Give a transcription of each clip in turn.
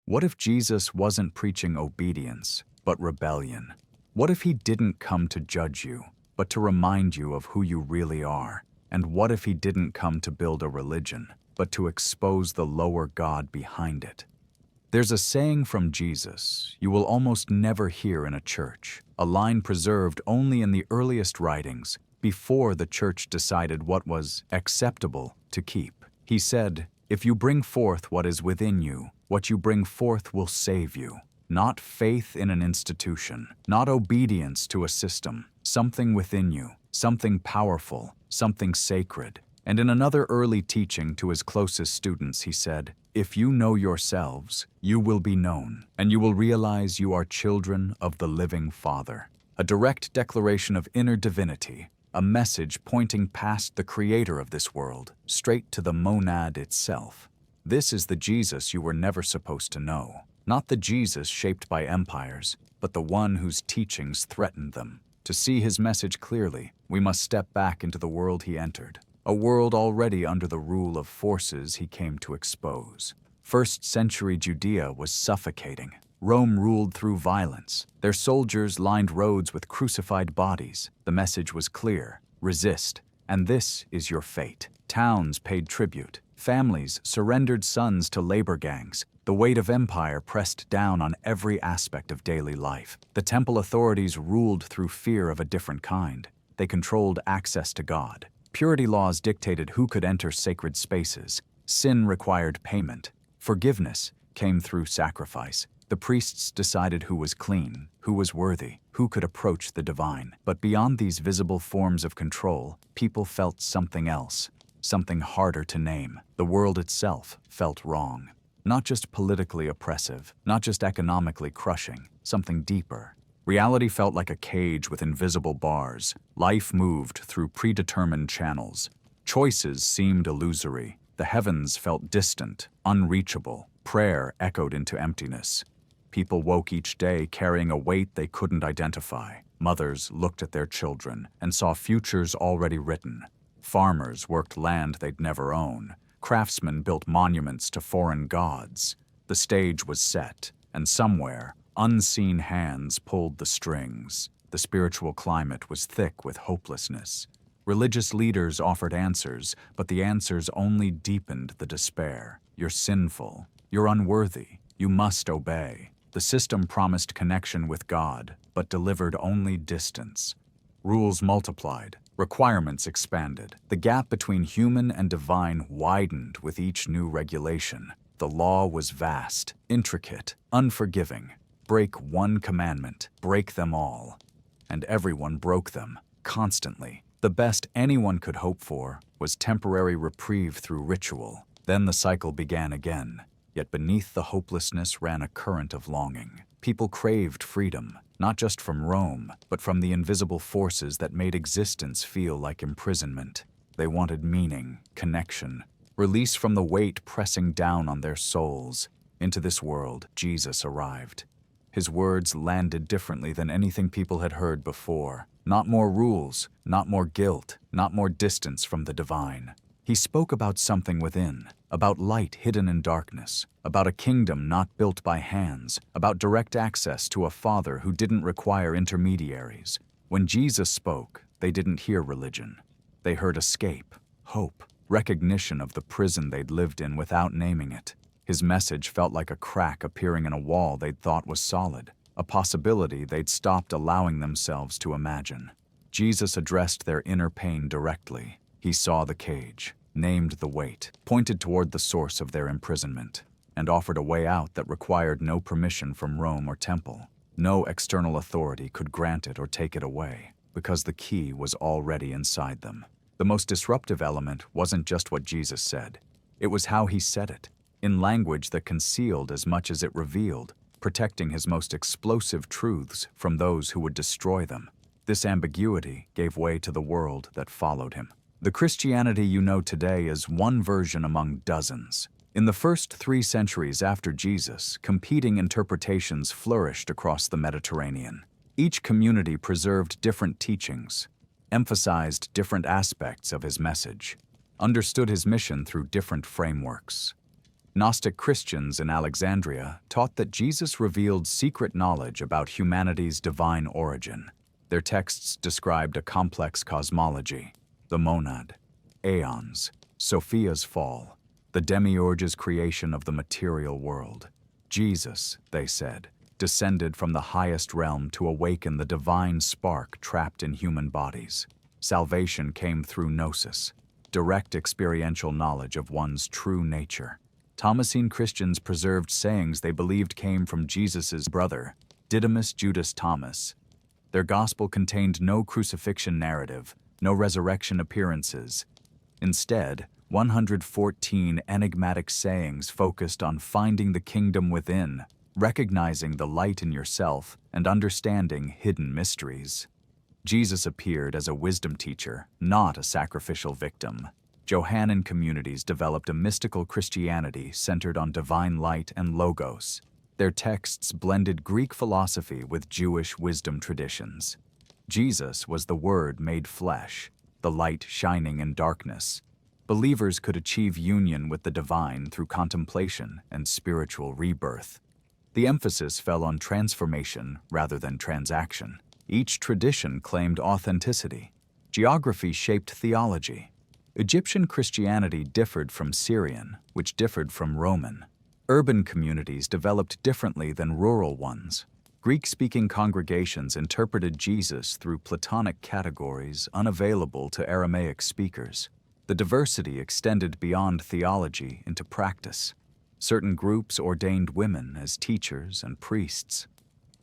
What if Jesus wasn't preaching obedience, but rebellion? What if he didn't come to judge you, but to remind you of who you really are? And what if he didn't come to build a religion, but to expose the lower God behind it? There's a saying from Jesus you will almost never hear in a church, a line preserved only in the earliest writings, before the church decided what was acceptable to keep. He said, "If you bring forth what is within you, what you bring forth will save you." Not faith in an institution, not obedience to a system, something within you, something powerful, something sacred. And in another early teaching to his closest students, he said, "If you know yourselves, you will be known, and you will realize you are children of the living Father." A direct declaration of inner divinity, a message pointing past the creator of this world, straight to the monad itself. This is the Jesus you were never supposed to know. Not the Jesus shaped by empires, but the one whose teachings threatened them. To see his message clearly, we must step back into the world he entered, a world already under the rule of forces he came to expose. First-century Judea was suffocating. Rome ruled through violence. Their soldiers lined roads with crucified bodies. The message was clear: resist, and this is your fate. Towns paid tribute. Families surrendered sons to labor gangs. The weight of empire pressed down on every aspect of daily life. The temple authorities ruled through fear of a different kind. They controlled access to God. Purity laws dictated who could enter sacred spaces. Sin required payment. Forgiveness came through sacrifice. The priests decided who was clean, who was worthy, who could approach the divine. But beyond these visible forms of control, people felt something else, something harder to name. The world itself felt wrong. Not just politically oppressive, not just economically crushing, something deeper. Reality felt like a cage with invisible bars. Life moved through predetermined channels. Choices seemed illusory. The heavens felt distant, unreachable. Prayer echoed into emptiness. People woke each day carrying a weight they couldn't identify. Mothers looked at their children and saw futures already written. Farmers worked land they'd never own. Craftsmen built monuments to foreign gods. The stage was set, and somewhere, unseen hands pulled the strings. The spiritual climate was thick with hopelessness. Religious leaders offered answers, but the answers only deepened the despair. You're sinful. You're unworthy. You must obey. The system promised connection with God, but delivered only distance. Rules multiplied. Requirements expanded. The gap between human and divine widened with each new regulation. The law was vast, intricate, unforgiving. Break one commandment, break them all. And everyone broke them, constantly. The best anyone could hope for was temporary reprieve through ritual. Then the cycle began again. Yet beneath the hopelessness ran a current of longing. People craved freedom, not just from Rome, but from the invisible forces that made existence feel like imprisonment. They wanted meaning, connection, release from the weight pressing down on their souls. Into this world, Jesus arrived. His words landed differently than anything people had heard before. Not more rules, not more guilt, not more distance from the divine. He spoke about something within, about light hidden in darkness, about a kingdom not built by hands, about direct access to a Father who didn't require intermediaries. When Jesus spoke, they didn't hear religion. They heard escape, hope, recognition of the prison they'd lived in without naming it. His message felt like a crack appearing in a wall they'd thought was solid, a possibility they'd stopped allowing themselves to imagine. Jesus addressed their inner pain directly. He saw the cage, named the weight, pointed toward the source of their imprisonment, and offered a way out that required no permission from Rome or temple. No external authority could grant it or take it away, because the key was already inside them. The most disruptive element wasn't just what Jesus said. It was how he said it, in language that concealed as much as it revealed, protecting his most explosive truths from those who would destroy them. This ambiguity gave way to the world that followed him. The Christianity you know today is one version among dozens. In the first 3 centuries after Jesus, competing interpretations flourished across the Mediterranean. Each community preserved different teachings, emphasized different aspects of his message, understood his mission through different frameworks. Gnostic Christians in Alexandria taught that Jesus revealed secret knowledge about humanity's divine origin. Their texts described a complex cosmology: the monad, aeons, Sophia's fall, the demiurge's creation of the material world. Jesus, they said, descended from the highest realm to awaken the divine spark trapped in human bodies. Salvation came through gnosis, direct experiential knowledge of one's true nature. Thomasine Christians preserved sayings they believed came from Jesus' brother, Didymus Judas Thomas. Their gospel contained no crucifixion narrative, no resurrection appearances. Instead, 114 enigmatic sayings focused on finding the kingdom within, recognizing the light in yourself, and understanding hidden mysteries. Jesus appeared as a wisdom teacher, not a sacrificial victim. Johannine communities developed a mystical Christianity centered on divine light and logos. Their texts blended Greek philosophy with Jewish wisdom traditions. Jesus was the Word made flesh, the light shining in darkness. Believers could achieve union with the divine through contemplation and spiritual rebirth. The emphasis fell on transformation rather than transaction. Each tradition claimed authenticity. Geography shaped theology. Egyptian Christianity differed from Syrian, which differed from Roman. Urban communities developed differently than rural ones. Greek-speaking congregations interpreted Jesus through Platonic categories unavailable to Aramaic speakers. The diversity extended beyond theology into practice. Certain groups ordained women as teachers and priests.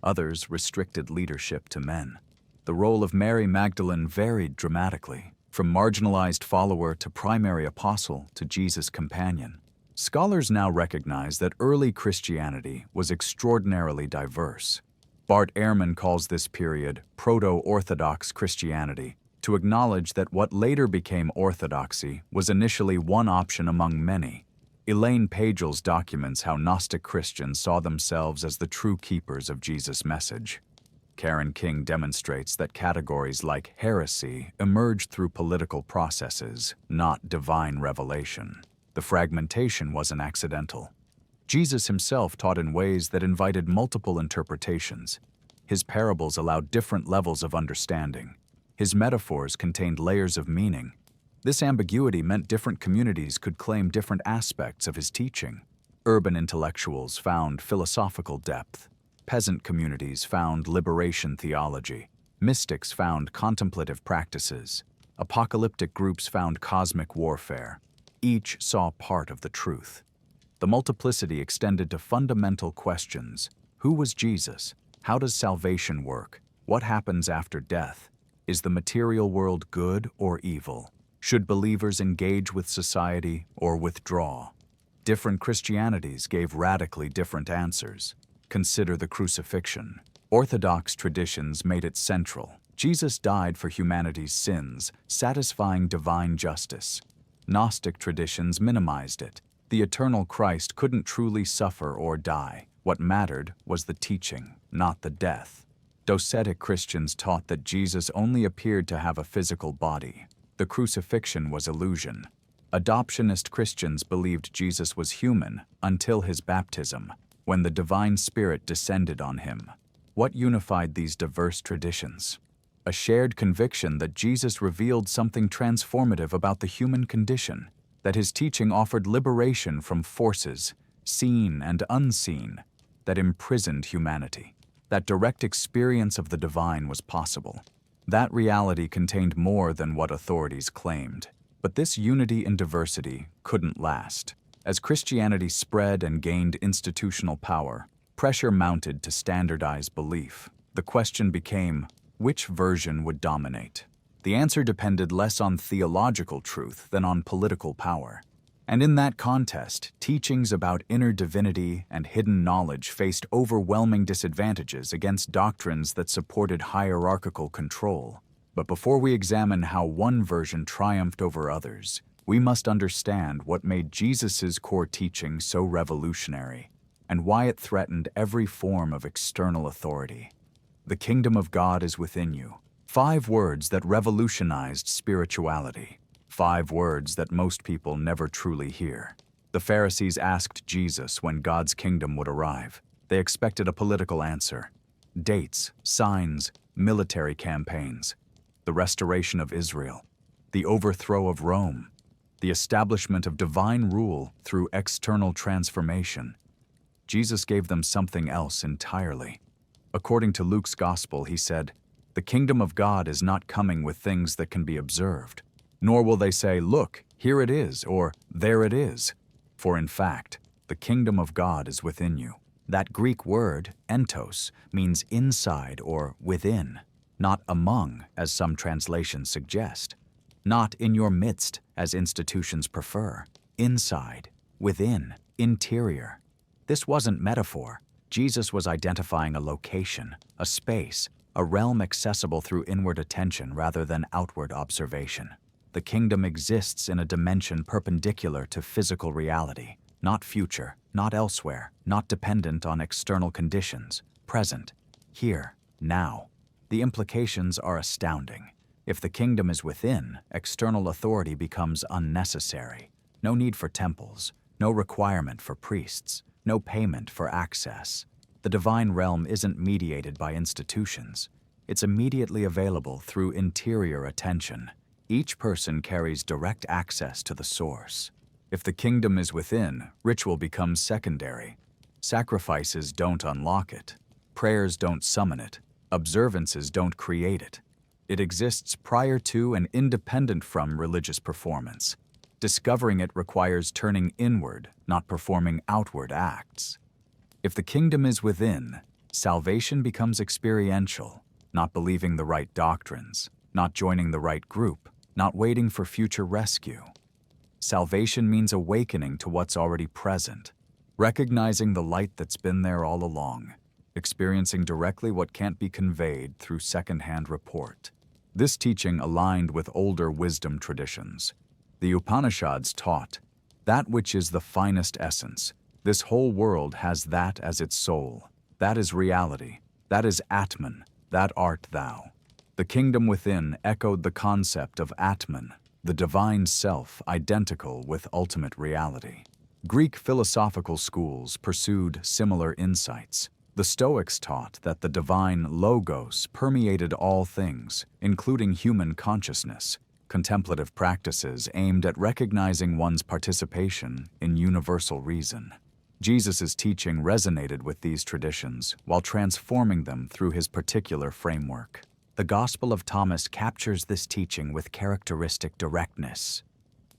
Others restricted leadership to men. The role of Mary Magdalene varied dramatically, from marginalized follower to primary apostle to Jesus' companion. Scholars now recognize that early Christianity was extraordinarily diverse. Bart Ehrman calls this period proto-Orthodox Christianity, to acknowledge that what later became orthodoxy was initially one option among many. Elaine Pagel's documents how Gnostic Christians saw themselves as the true keepers of Jesus' message. Karen King demonstrates that categories like heresy emerged through political processes, not divine revelation. The fragmentation wasn't accidental. Jesus himself taught in ways that invited multiple interpretations. His parables allowed different levels of understanding. His metaphors contained layers of meaning. This ambiguity meant different communities could claim different aspects of his teaching. Urban intellectuals found philosophical depth. Peasant communities found liberation theology. Mystics found contemplative practices. Apocalyptic groups found cosmic warfare. Each saw part of the truth. The multiplicity extended to fundamental questions. Who was Jesus? How does salvation work? What happens after death? Is the material world good or evil? Should believers engage with society or withdraw? Different Christianities gave radically different answers. Consider the crucifixion. Orthodox traditions made it central. Jesus died for humanity's sins, satisfying divine justice. Gnostic traditions minimized it. The eternal Christ couldn't truly suffer or die. What mattered was the teaching, not the death. Docetic Christians taught that Jesus only appeared to have a physical body. The crucifixion was illusion. Adoptionist Christians believed Jesus was human until his baptism, when the divine spirit descended on him. What unified these diverse traditions? A shared conviction that Jesus revealed something transformative about the human condition, that his teaching offered liberation from forces, seen and unseen, that imprisoned humanity. That direct experience of the divine was possible. That reality contained more than what authorities claimed. But this unity in diversity couldn't last. As Christianity spread and gained institutional power, pressure mounted to standardize belief. The question became, which version would dominate? The answer depended less on theological truth than on political power. And in that contest, teachings about inner divinity and hidden knowledge faced overwhelming disadvantages against doctrines that supported hierarchical control. But before we examine how one version triumphed over others, we must understand what made Jesus' core teaching so revolutionary, and why it threatened every form of external authority. The kingdom of God is within you. 5 words that revolutionized spirituality. 5 words that most people never truly hear. The Pharisees asked Jesus when God's kingdom would arrive. They expected a political answer. Dates, signs, military campaigns, the restoration of Israel, the overthrow of Rome, the establishment of divine rule through external transformation. Jesus gave them something else entirely. According to Luke's Gospel, he said, "The kingdom of God is not coming with things that can be observed, nor will they say, 'Look, here it is,' or 'There it is.' For in fact, the kingdom of God is within you." That Greek word, entos, means inside or within, not among, as some translations suggest. Not in your midst, as institutions prefer. Inside, within, interior. This wasn't metaphor. Jesus was identifying a location, a space, a realm accessible through inward attention rather than outward observation. The kingdom exists in a dimension perpendicular to physical reality, not future, not elsewhere, not dependent on external conditions, present, here, now. The implications are astounding. If the kingdom is within, external authority becomes unnecessary. No need for temples, no requirement for priests, no payment for access. The divine realm isn't mediated by institutions. It's immediately available through interior attention. Each person carries direct access to the source. If the kingdom is within, ritual becomes secondary. Sacrifices don't unlock it. Prayers don't summon it. Observances don't create it. It exists prior to and independent from religious performance. Discovering it requires turning inward, not performing outward acts. If the kingdom is within, salvation becomes experiential, not believing the right doctrines, not joining the right group, not waiting for future rescue. Salvation means awakening to what's already present, recognizing the light that's been there all along, experiencing directly what can't be conveyed through second-hand report. This teaching aligned with older wisdom traditions. The Upanishads taught, "That which is the finest essence. This whole world has that as its soul. That is reality. That is Atman. That art thou." The kingdom within echoed the concept of Atman, the divine self identical with ultimate reality. Greek philosophical schools pursued similar insights. The Stoics taught that the divine logos permeated all things, including human consciousness. Contemplative practices aimed at recognizing one's participation in universal reason. Jesus' teaching resonated with these traditions while transforming them through his particular framework. The Gospel of Thomas captures this teaching with characteristic directness.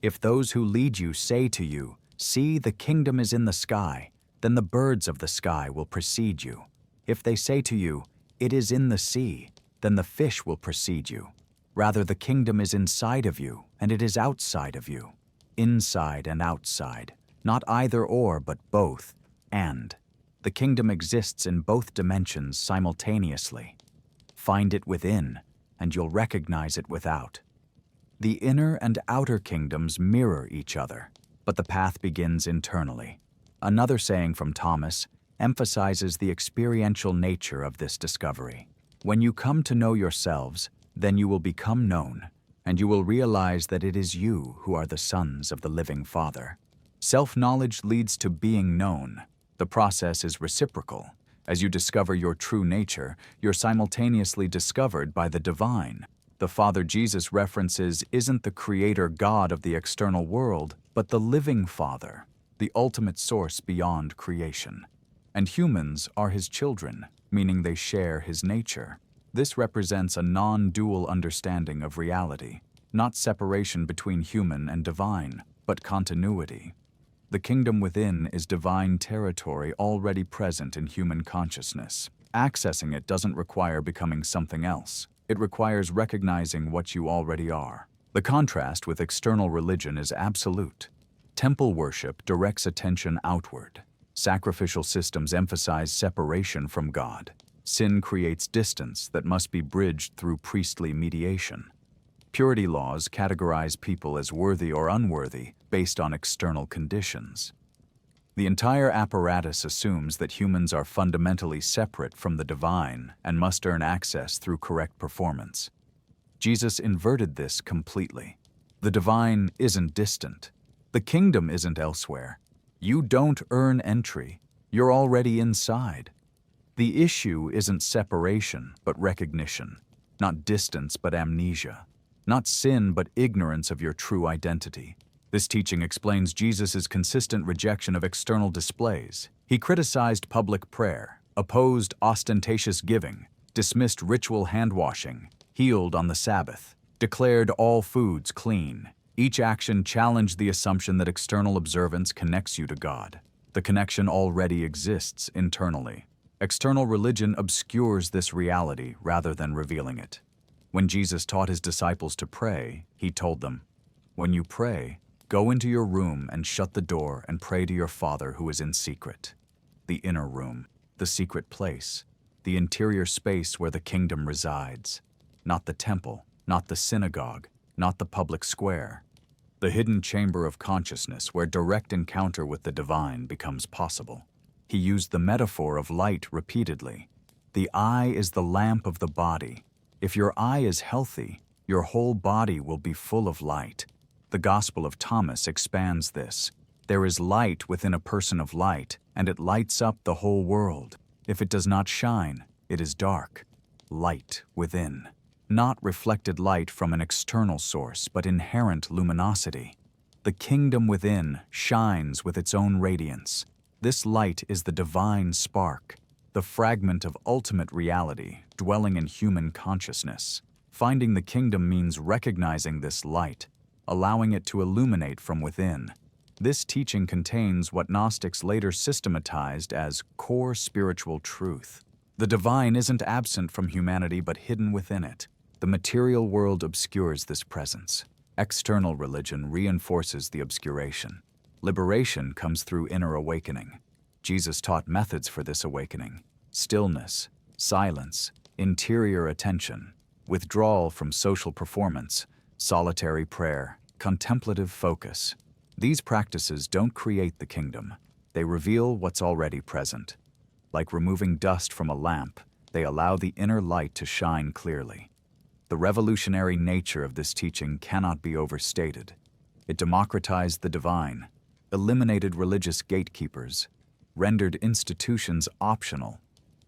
"If those who lead you say to you, 'See, the kingdom is in the sky,' then the birds of the sky will precede you. If they say to you, 'It is in the sea,' then the fish will precede you. Rather, the kingdom is inside of you, and it is outside of you. Inside and outside. Not either or, but both, and. The kingdom exists in both dimensions simultaneously. Find it within, and you'll recognize it without. The inner and outer kingdoms mirror each other, but the path begins internally." Another saying from Thomas emphasizes the experiential nature of this discovery. "When you come to know yourselves, then you will become known, and you will realize that it is you who are the sons of the living Father." Self-knowledge leads to being known. The process is reciprocal. As you discover your true nature, you're simultaneously discovered by the divine. The Father Jesus references isn't the creator God of the external world, but the living Father, the ultimate source beyond creation. And humans are his children, meaning they share his nature. This represents a non-dual understanding of reality, not separation between human and divine, but continuity. The kingdom within is divine territory already present in human consciousness. Accessing it doesn't require becoming something else. It requires recognizing what you already are. The contrast with external religion is absolute. Temple worship directs attention outward. Sacrificial systems emphasize separation from God. Sin creates distance that must be bridged through priestly mediation. Purity laws categorize people as worthy or unworthy based on external conditions. The entire apparatus assumes that humans are fundamentally separate from the divine and must earn access through correct performance. Jesus inverted this completely. The divine isn't distant. The kingdom isn't elsewhere. You don't earn entry. You're already inside. The issue isn't separation, but recognition. Not distance, but amnesia. Not sin, but ignorance of your true identity. This teaching explains Jesus' consistent rejection of external displays. He criticized public prayer, opposed ostentatious giving, dismissed ritual hand-washing, healed on the Sabbath, declared all foods clean. Each action challenged the assumption that external observance connects you to God. The connection already exists internally. External religion obscures this reality rather than revealing it. When Jesus taught his disciples to pray, he told them, "When you pray, go into your room and shut the door and pray to your Father who is in secret." The inner room, the secret place, the interior space where the kingdom resides. Not the temple, not the synagogue, not the public square. The hidden chamber of consciousness where direct encounter with the divine becomes possible. He used the metaphor of light repeatedly. The eye is the lamp of the body. If your eye is healthy, your whole body will be full of light. The Gospel of Thomas expands this. There is light within a person of light, and it lights up the whole world. If it does not shine, it is dark. Light within. Not reflected light from an external source, but inherent luminosity. The kingdom within shines with its own radiance. This light is the divine spark, the fragment of ultimate reality dwelling in human consciousness. Finding the kingdom means recognizing this light, allowing it to illuminate from within. This teaching contains what Gnostics later systematized as core spiritual truth. The divine isn't absent from humanity but hidden within it. The material world obscures this presence. External religion reinforces the obscuration. Liberation comes through inner awakening. Jesus taught methods for this awakening: stillness, silence, interior attention, withdrawal from social performance, solitary prayer, contemplative focus. These practices don't create the kingdom. They reveal what's already present. Like removing dust from a lamp, they allow the inner light to shine clearly. The revolutionary nature of this teaching cannot be overstated. It democratized the divine, eliminated religious gatekeepers, rendered institutions optional,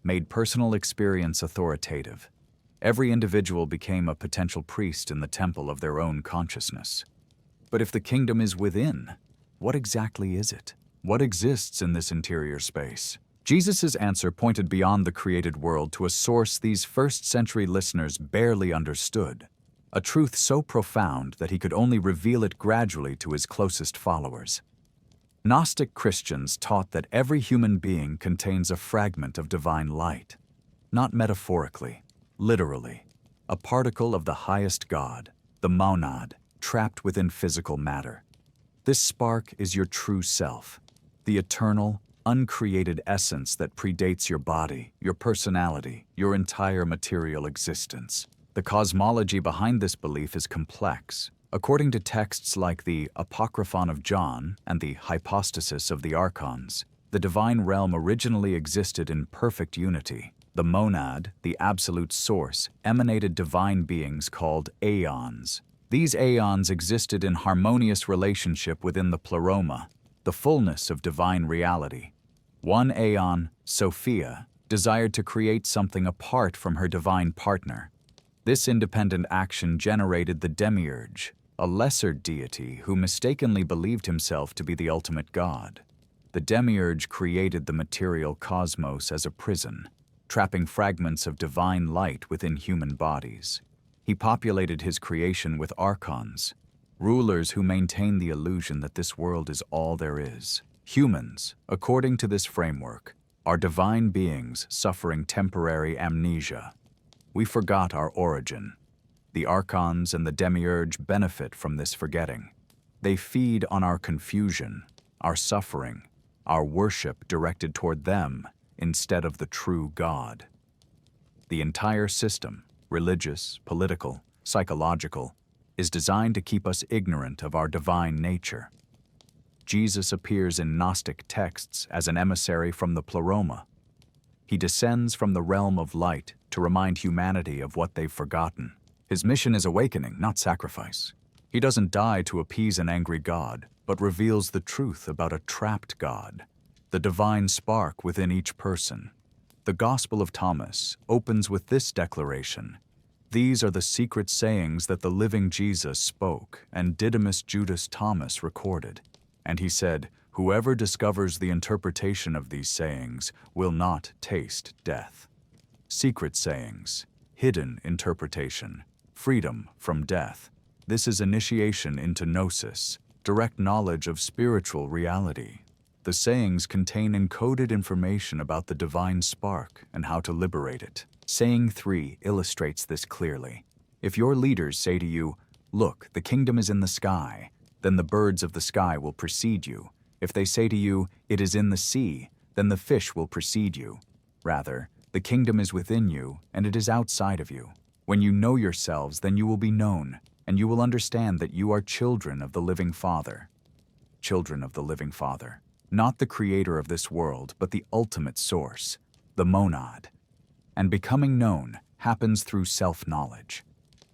made personal experience authoritative. Every individual became a potential priest in the temple of their own consciousness. But if the kingdom is within, what exactly is it? What exists in this interior space? Jesus' answer pointed beyond the created world to a source these first-century listeners barely understood, a truth so profound that he could only reveal it gradually to his closest followers. Gnostic Christians taught that every human being contains a fragment of divine light, not metaphorically, literally, a particle of the highest God, the monad, trapped within physical matter. This spark is your true self, the eternal, uncreated essence that predates your body, your personality, your entire material existence. The cosmology behind this belief is complex. According to texts like the Apocryphon of John and the Hypostasis of the Archons, the divine realm originally existed in perfect unity. The monad, the absolute source, emanated divine beings called Aeons. These Aeons existed in harmonious relationship within the pleroma, the fullness of divine reality. One Aeon, Sophia, desired to create something apart from her divine partner. This independent action generated the Demiurge, a lesser deity who mistakenly believed himself to be the ultimate god. The Demiurge created the material cosmos as a prison, trapping fragments of divine light within human bodies. He populated his creation with Archons, rulers who maintain the illusion that this world is all there is. Humans, according to this framework, are divine beings suffering temporary amnesia. We forgot our origin. The Archons and the Demiurge benefit from this forgetting. They feed on our confusion, our suffering, our worship directed toward them instead of the true God. The entire system, religious, political, psychological, is designed to keep us ignorant of our divine nature. Jesus appears in Gnostic texts as an emissary from the pleroma. He descends from the realm of light to remind humanity of what they've forgotten. His mission is awakening, not sacrifice. He doesn't die to appease an angry God, but but reveals the truth about a trapped God, the divine spark within each person. The Gospel of Thomas opens with this declaration: "These are the secret sayings that the living Jesus spoke, and Didymus Judas Thomas recorded. And he said, 'Whoever discovers the interpretation of these sayings will not taste death.'" Secret sayings, hidden interpretation, freedom from death. This is initiation into gnosis, direct knowledge of spiritual reality. The sayings contain encoded information about the divine spark and how to liberate it. Saying 3 illustrates this clearly. If your leaders say to you, "Look, the kingdom is in the sky," then the birds of the sky will precede you. If they say to you, "It is in the sea," then the fish will precede you. Rather, the kingdom is within you, and it is outside of you. When you know yourselves, then you will be known, and you will understand that you are children of the living Father. Children of the living Father. Not the creator of this world, but the ultimate source, the monad. And becoming known happens through self-knowledge.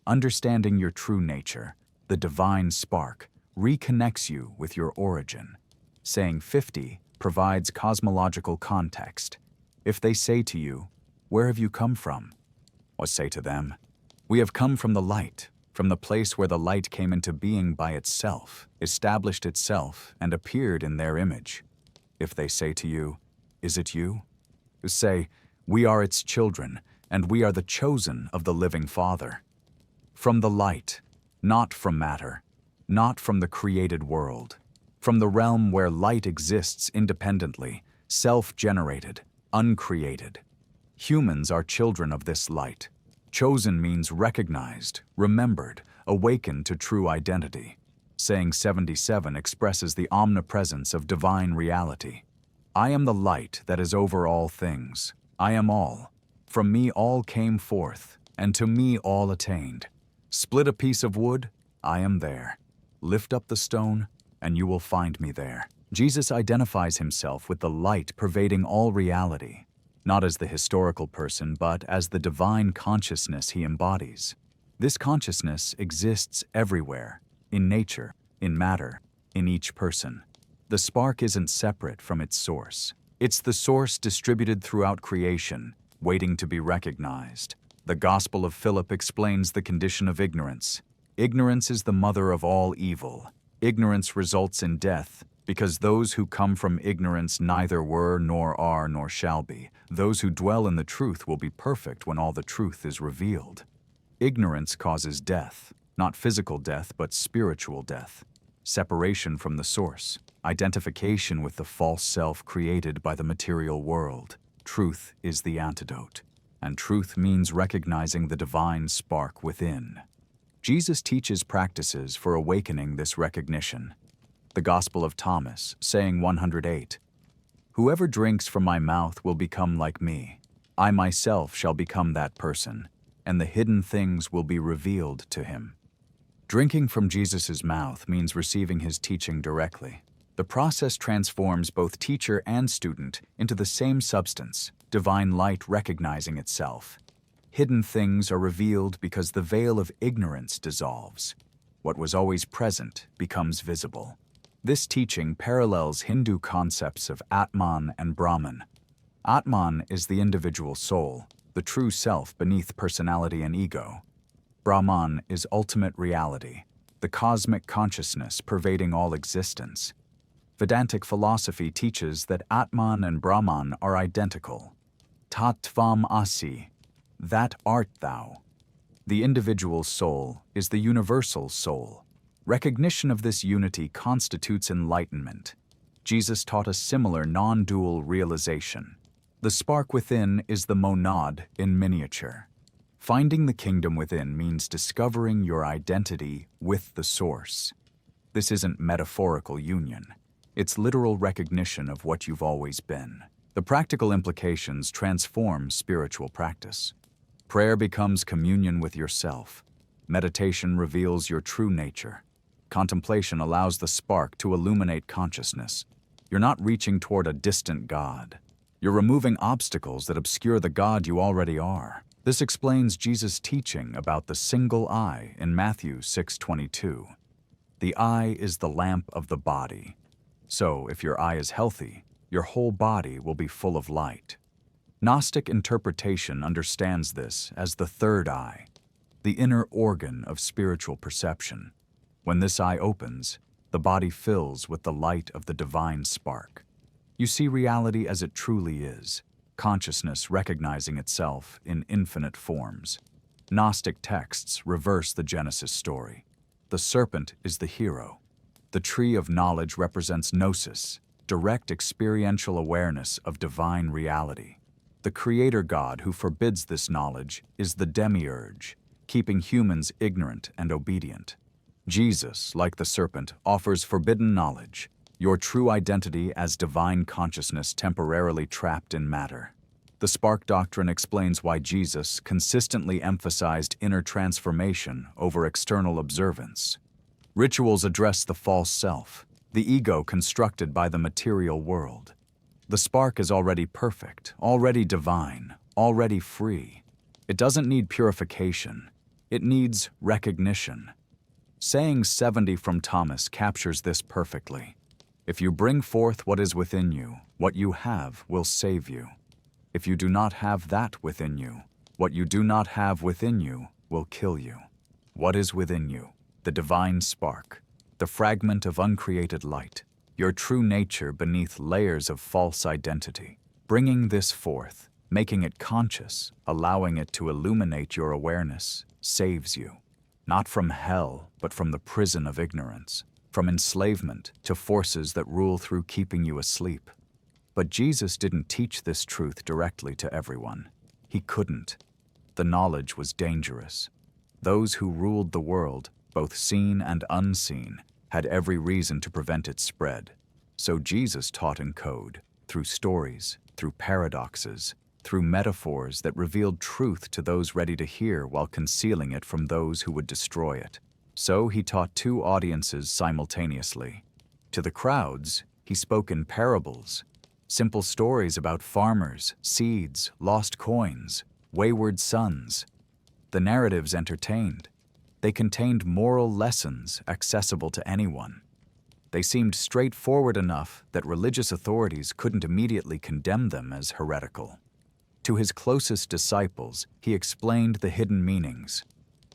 Understanding your true nature, the divine spark, reconnects you with your origin. Saying 50 provides cosmological context. If they say to you, "Where have you come from?" or say to them, "We have come from the light, from the place where the light came into being by itself, established itself, and appeared in their image." If they say to you, "Is it you?" say, "We are its children, and we are the chosen of the living Father." From the light, not from matter, not from the created world, from the realm where light exists independently, self-generated, uncreated. Humans are children of this light. Chosen means recognized, remembered, awakened to true identity. Saying 77 expresses the omnipresence of divine reality. "I am the light that is over all things. I am all. From me all came forth, and to me all attained. Split a piece of wood, I am there. Lift up the stone, and you will find me there." Jesus identifies himself with the light pervading all reality, not as the historical person, but as the divine consciousness he embodies. This consciousness exists everywhere, in nature, in matter, in each person. The spark isn't separate from its source. It's the source distributed throughout creation, waiting to be recognized. The Gospel of Philip explains the condition of ignorance. Ignorance is the mother of all evil. Ignorance results in death, because those who come from ignorance neither were, nor are, nor shall be. Those who dwell in the truth will be perfect when all the truth is revealed. Ignorance causes death, not physical death, but spiritual death. Separation from the source, identification with the false self created by the material world. Truth is the antidote, and truth means recognizing the divine spark within. Jesus teaches practices for awakening this recognition. The Gospel of Thomas, saying 108, "Whoever drinks from my mouth will become like me. I myself shall become that person, and the hidden things will be revealed to him." Drinking from Jesus' mouth means receiving his teaching directly. The process transforms both teacher and student into the same substance, divine light recognizing itself. Hidden things are revealed because the veil of ignorance dissolves. What was always present becomes visible. This teaching parallels Hindu concepts of Atman and Brahman. Atman is the individual soul, the true self beneath personality and ego. Brahman is ultimate reality, the cosmic consciousness pervading all existence. Vedantic philosophy teaches that Atman and Brahman are identical. Tat tvam asi, that art thou. The individual soul is the universal soul. Recognition of this unity constitutes enlightenment. Jesus taught a similar non-dual realization. The spark within is the monad in miniature. Finding the kingdom within means discovering your identity with the source. This isn't metaphorical union. It's literal recognition of what you've always been. The practical implications transform spiritual practice. Prayer becomes communion with yourself. Meditation reveals your true nature. Contemplation allows the spark to illuminate consciousness. You're not reaching toward a distant God. You're removing obstacles that obscure the God you already are. This explains Jesus' teaching about the single eye in Matthew 6:22. The eye is the lamp of the body. So, if your eye is healthy, your whole body will be full of light. Gnostic interpretation understands this as the third eye, the inner organ of spiritual perception. When this eye opens, the body fills with the light of the divine spark. You see reality as it truly is, consciousness recognizing itself in infinite forms. Gnostic texts reverse the Genesis story. The serpent is the hero. The tree of knowledge represents gnosis, direct experiential awareness of divine reality. The creator God who forbids this knowledge is the demiurge, keeping humans ignorant and obedient. Jesus, like the serpent, offers forbidden knowledge, your true identity as divine consciousness temporarily trapped in matter. The spark doctrine explains why Jesus consistently emphasized inner transformation over external observance. Rituals address the false self, the ego constructed by the material world. The spark is already perfect, already divine, already free. It doesn't need purification. It needs recognition. Saying 70 from Thomas captures this perfectly. If you bring forth what is within you, what you have will save you. If you do not have that within you, what you do not have within you will kill you. What is within you? The divine spark, the fragment of uncreated light, your true nature beneath layers of false identity. Bringing this forth, making it conscious, allowing it to illuminate your awareness, saves you. Not from hell, but from the prison of ignorance, from enslavement to forces that rule through keeping you asleep. But Jesus didn't teach this truth directly to everyone. He couldn't. The knowledge was dangerous. Those who ruled the world, both seen and unseen, had every reason to prevent its spread. So Jesus taught in code, through stories, through paradoxes, through metaphors that revealed truth to those ready to hear while concealing it from those who would destroy it. So he taught two audiences simultaneously. To the crowds, he spoke in parables, simple stories about farmers, seeds, lost coins, wayward sons. The narratives entertained. They contained moral lessons accessible to anyone. They seemed straightforward enough that religious authorities couldn't immediately condemn them as heretical. To his closest disciples, he explained the hidden meanings.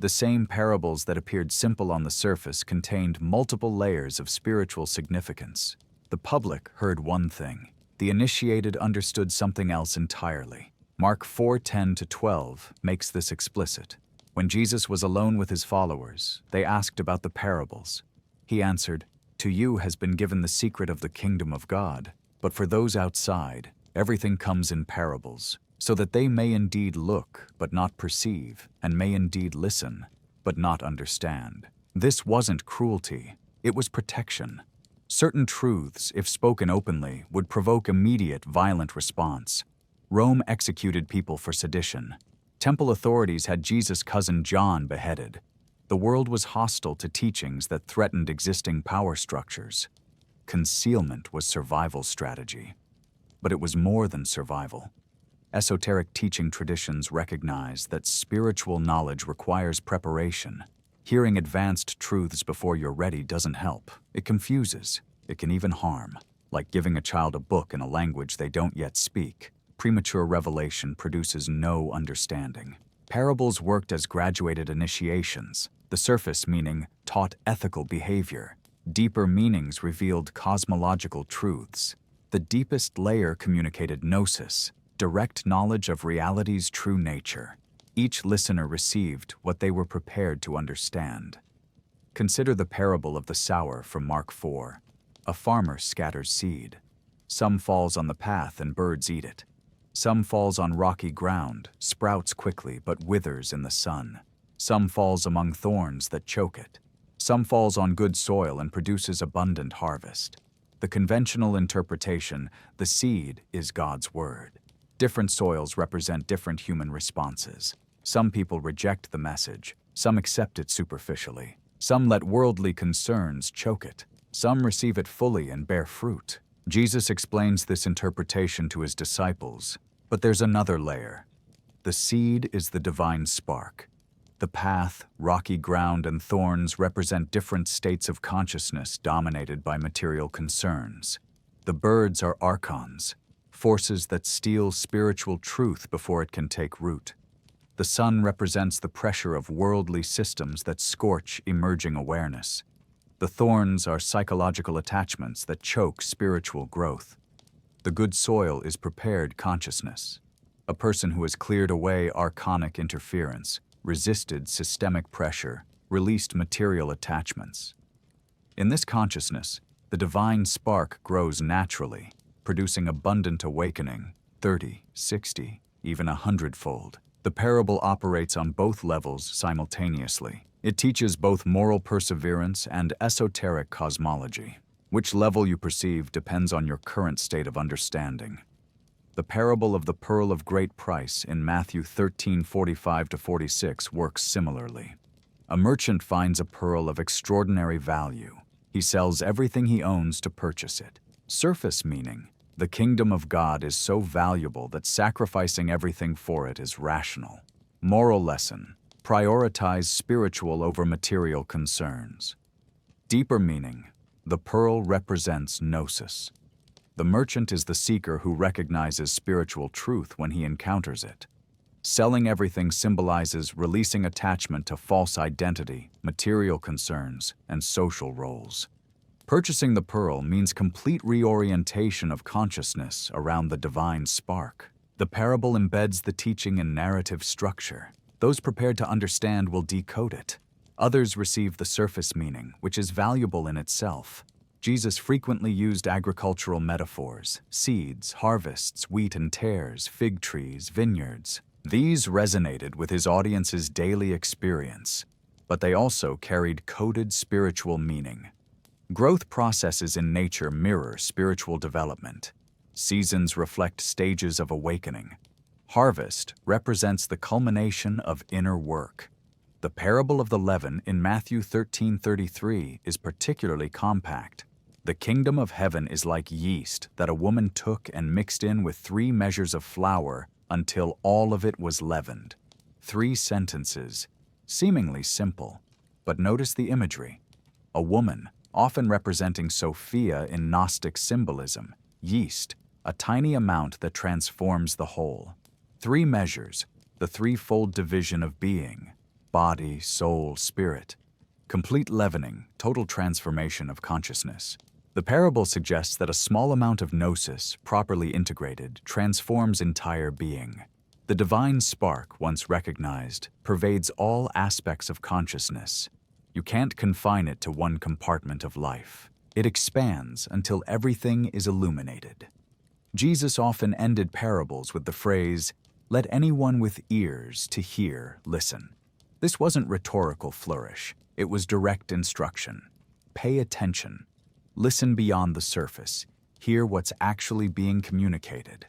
The same parables that appeared simple on the surface contained multiple layers of spiritual significance. The public heard one thing. The initiated understood something else entirely. Mark 4:10-12 makes this explicit. When Jesus was alone with his followers, they asked about the parables. He answered, "To you has been given the secret of the kingdom of God, but for those outside, everything comes in parables, so that they may indeed look, but not perceive, and may indeed listen, but not understand." This wasn't cruelty, it was protection. Certain truths, if spoken openly, would provoke immediate violent response. Rome executed people for sedition. Temple authorities had Jesus' cousin John beheaded. The world was hostile to teachings that threatened existing power structures. Concealment was survival strategy. But it was more than survival. Esoteric teaching traditions recognize that spiritual knowledge requires preparation. Hearing advanced truths before you're ready doesn't help. It confuses. It can even harm. Like giving a child a book in a language they don't yet speak. Premature revelation produces no understanding. Parables worked as graduated initiations. The surface meaning taught ethical behavior. Deeper meanings revealed cosmological truths. The deepest layer communicated gnosis, direct knowledge of reality's true nature. Each listener received what they were prepared to understand. Consider the parable of the sower from Mark 4. A farmer scatters seed. Some falls on the path and birds eat it. Some falls on rocky ground, sprouts quickly but withers in the sun. Some falls among thorns that choke it. Some falls on good soil and produces abundant harvest. The conventional interpretation, the seed is God's word. Different soils represent different human responses. Some people reject the message, some accept it superficially. Some let worldly concerns choke it. Some receive it fully and bear fruit. Jesus explains this interpretation to his disciples, but there's another layer. The seed is the divine spark. The path, rocky ground, and thorns represent different states of consciousness dominated by material concerns. The birds are Archons, forces that steal spiritual truth before it can take root. The sun represents the pressure of worldly systems that scorch emerging awareness. The thorns are psychological attachments that choke spiritual growth. The good soil is prepared consciousness, a person who has cleared away archonic interference, resisted systemic pressure, released material attachments. In this consciousness, the divine spark grows naturally, producing abundant awakening, 30, 60, even 100-fold. The parable operates on both levels simultaneously. It teaches both moral perseverance and esoteric cosmology. Which level you perceive depends on your current state of understanding. The parable of the pearl of great price in Matthew 13:45-46 works similarly. A merchant finds a pearl of extraordinary value. He sells everything he owns to purchase it. Surface meaning, the kingdom of God is so valuable that sacrificing everything for it is rational. Moral lesson, prioritize spiritual over material concerns. Deeper meaning, the pearl represents gnosis. The merchant is the seeker who recognizes spiritual truth when he encounters it. Selling everything symbolizes releasing attachment to false identity, material concerns, and social roles. Purchasing the pearl means complete reorientation of consciousness around the divine spark. The parable embeds the teaching in narrative structure. Those prepared to understand will decode it. Others receive the surface meaning, which is valuable in itself. Jesus frequently used agricultural metaphors: seeds, harvests, wheat and tares, fig trees, vineyards. These resonated with his audience's daily experience, but they also carried coded spiritual meaning. Growth processes in nature mirror spiritual development. Seasons reflect stages of awakening. Harvest represents the culmination of inner work. The parable of the leaven in Matthew 13:33 is particularly compact. The kingdom of heaven is like yeast that a woman took and mixed in with 3 measures of flour until all of it was leavened. 3 sentences, seemingly simple, but notice the imagery. A woman, often representing Sophia in Gnostic symbolism, yeast, a tiny amount that transforms the whole. 3 measures, the threefold division of being, body, soul, spirit. Complete leavening, total transformation of consciousness. The parable suggests that a small amount of gnosis, properly integrated, transforms entire being. The divine spark, once recognized, pervades all aspects of consciousness. You can't confine it to one compartment of life. It expands until everything is illuminated. Jesus often ended parables with the phrase, "Let anyone with ears to hear listen." This wasn't rhetorical flourish. It was direct instruction. Pay attention. Listen beyond the surface. Hear what's actually being communicated.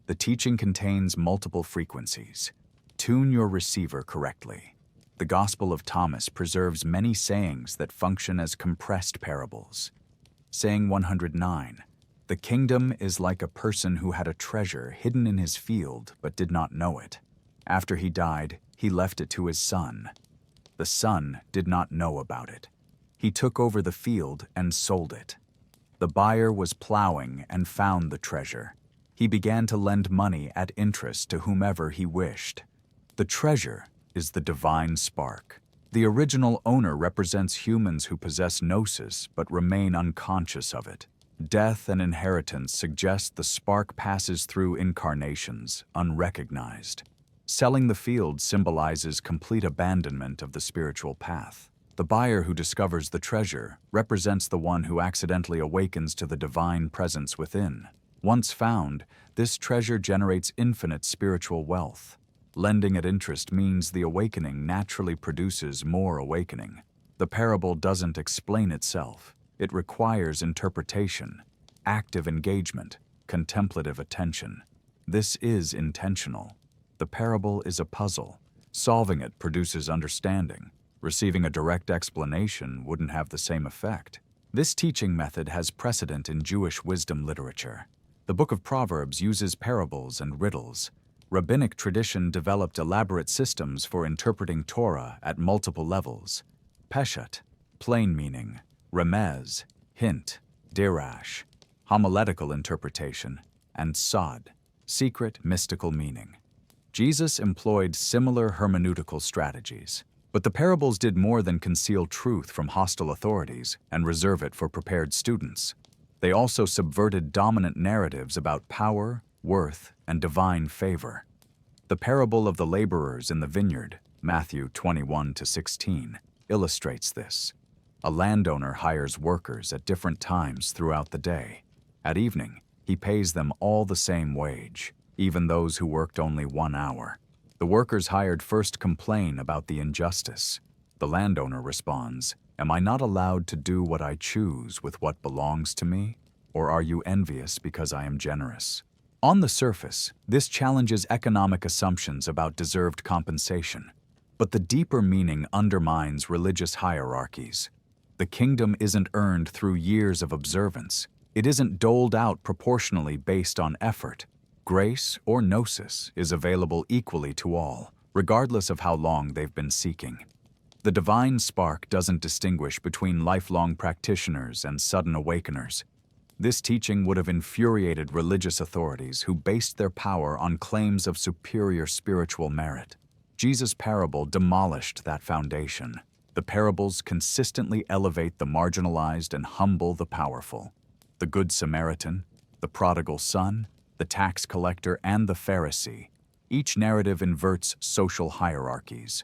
The teaching contains multiple frequencies. Tune your receiver correctly. The Gospel of Thomas preserves many sayings that function as compressed parables. Saying 109, "The kingdom is like a person who had a treasure hidden in his field but did not know it. After he died, he left it to his son. The son did not know about it. He took over the field and sold it. The buyer was plowing and found the treasure. He began to lend money at interest to whomever he wished." The treasure is the divine spark. The original owner represents humans who possess gnosis but remain unconscious of it. Death and inheritance suggest the spark passes through incarnations, unrecognized. Selling the field symbolizes complete abandonment of the spiritual path. The buyer who discovers the treasure represents the one who accidentally awakens to the divine presence within. Once found, this treasure generates infinite spiritual wealth. Lending at interest means the awakening naturally produces more awakening. The parable doesn't explain itself. It requires interpretation, active engagement, contemplative attention. This is intentional. The parable is a puzzle. Solving it produces understanding. Receiving a direct explanation wouldn't have the same effect. This teaching method has precedent in Jewish wisdom literature. The Book of Proverbs uses parables and riddles. Rabbinic tradition developed elaborate systems for interpreting Torah at multiple levels: peshat, plain meaning; remez, hint; dirash, homiletical interpretation; and sod, secret mystical meaning. Jesus employed similar hermeneutical strategies, but the parables did more than conceal truth from hostile authorities and reserve it for prepared students. They also subverted dominant narratives about power, worth, and divine favor. The parable of the laborers in the vineyard, Matthew 21-16, illustrates this. A landowner hires workers at different times throughout the day. At evening, he pays them all the same wage, even those who worked only 1 hour. The workers hired first complain about the injustice. The landowner responds, "Am I not allowed to do what I choose with what belongs to me? Or are you envious because I am generous?" On the surface, this challenges economic assumptions about deserved compensation. But the deeper meaning undermines religious hierarchies. The kingdom isn't earned through years of observance. It isn't doled out proportionally based on effort. Grace, or gnosis, is available equally to all, regardless of how long they've been seeking. The divine spark doesn't distinguish between lifelong practitioners and sudden awakeners. This teaching would have infuriated religious authorities who based their power on claims of superior spiritual merit. Jesus' parable demolished that foundation. The parables consistently elevate the marginalized and humble the powerful. The Good Samaritan, the prodigal son, the tax collector, and the Pharisee. Each narrative inverts social hierarchies.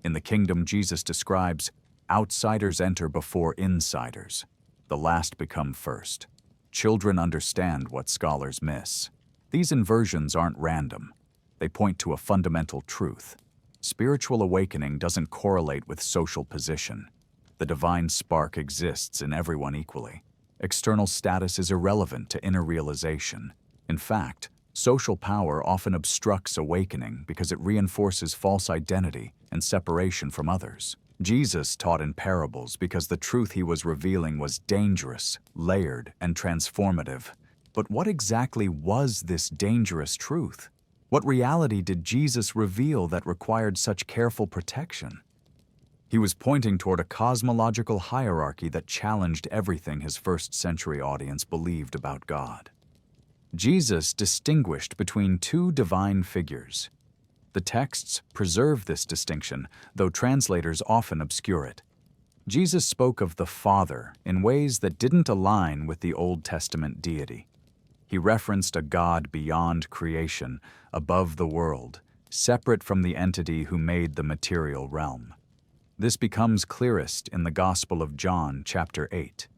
In the kingdom, Jesus describes, outsiders enter before insiders. The last become first. Children understand what scholars miss. These inversions aren't random. They point to a fundamental truth. Spiritual awakening doesn't correlate with social position. The divine spark exists in everyone equally. External status is irrelevant to inner realization. In fact, social power often obstructs awakening because it reinforces false identity and separation from others. Jesus taught in parables because the truth he was revealing was dangerous, layered, and transformative. But what exactly was this dangerous truth? What reality did Jesus reveal that required such careful protection? He was pointing toward a cosmological hierarchy that challenged everything his first-century audience believed about God. Jesus distinguished between two divine figures. The texts preserve this distinction, though translators often obscure it. Jesus spoke of the Father in ways that didn't align with the Old Testament deity. He referenced a God beyond creation, above the world, separate from the entity who made the material realm. This becomes clearest in the Gospel of John, chapter 8.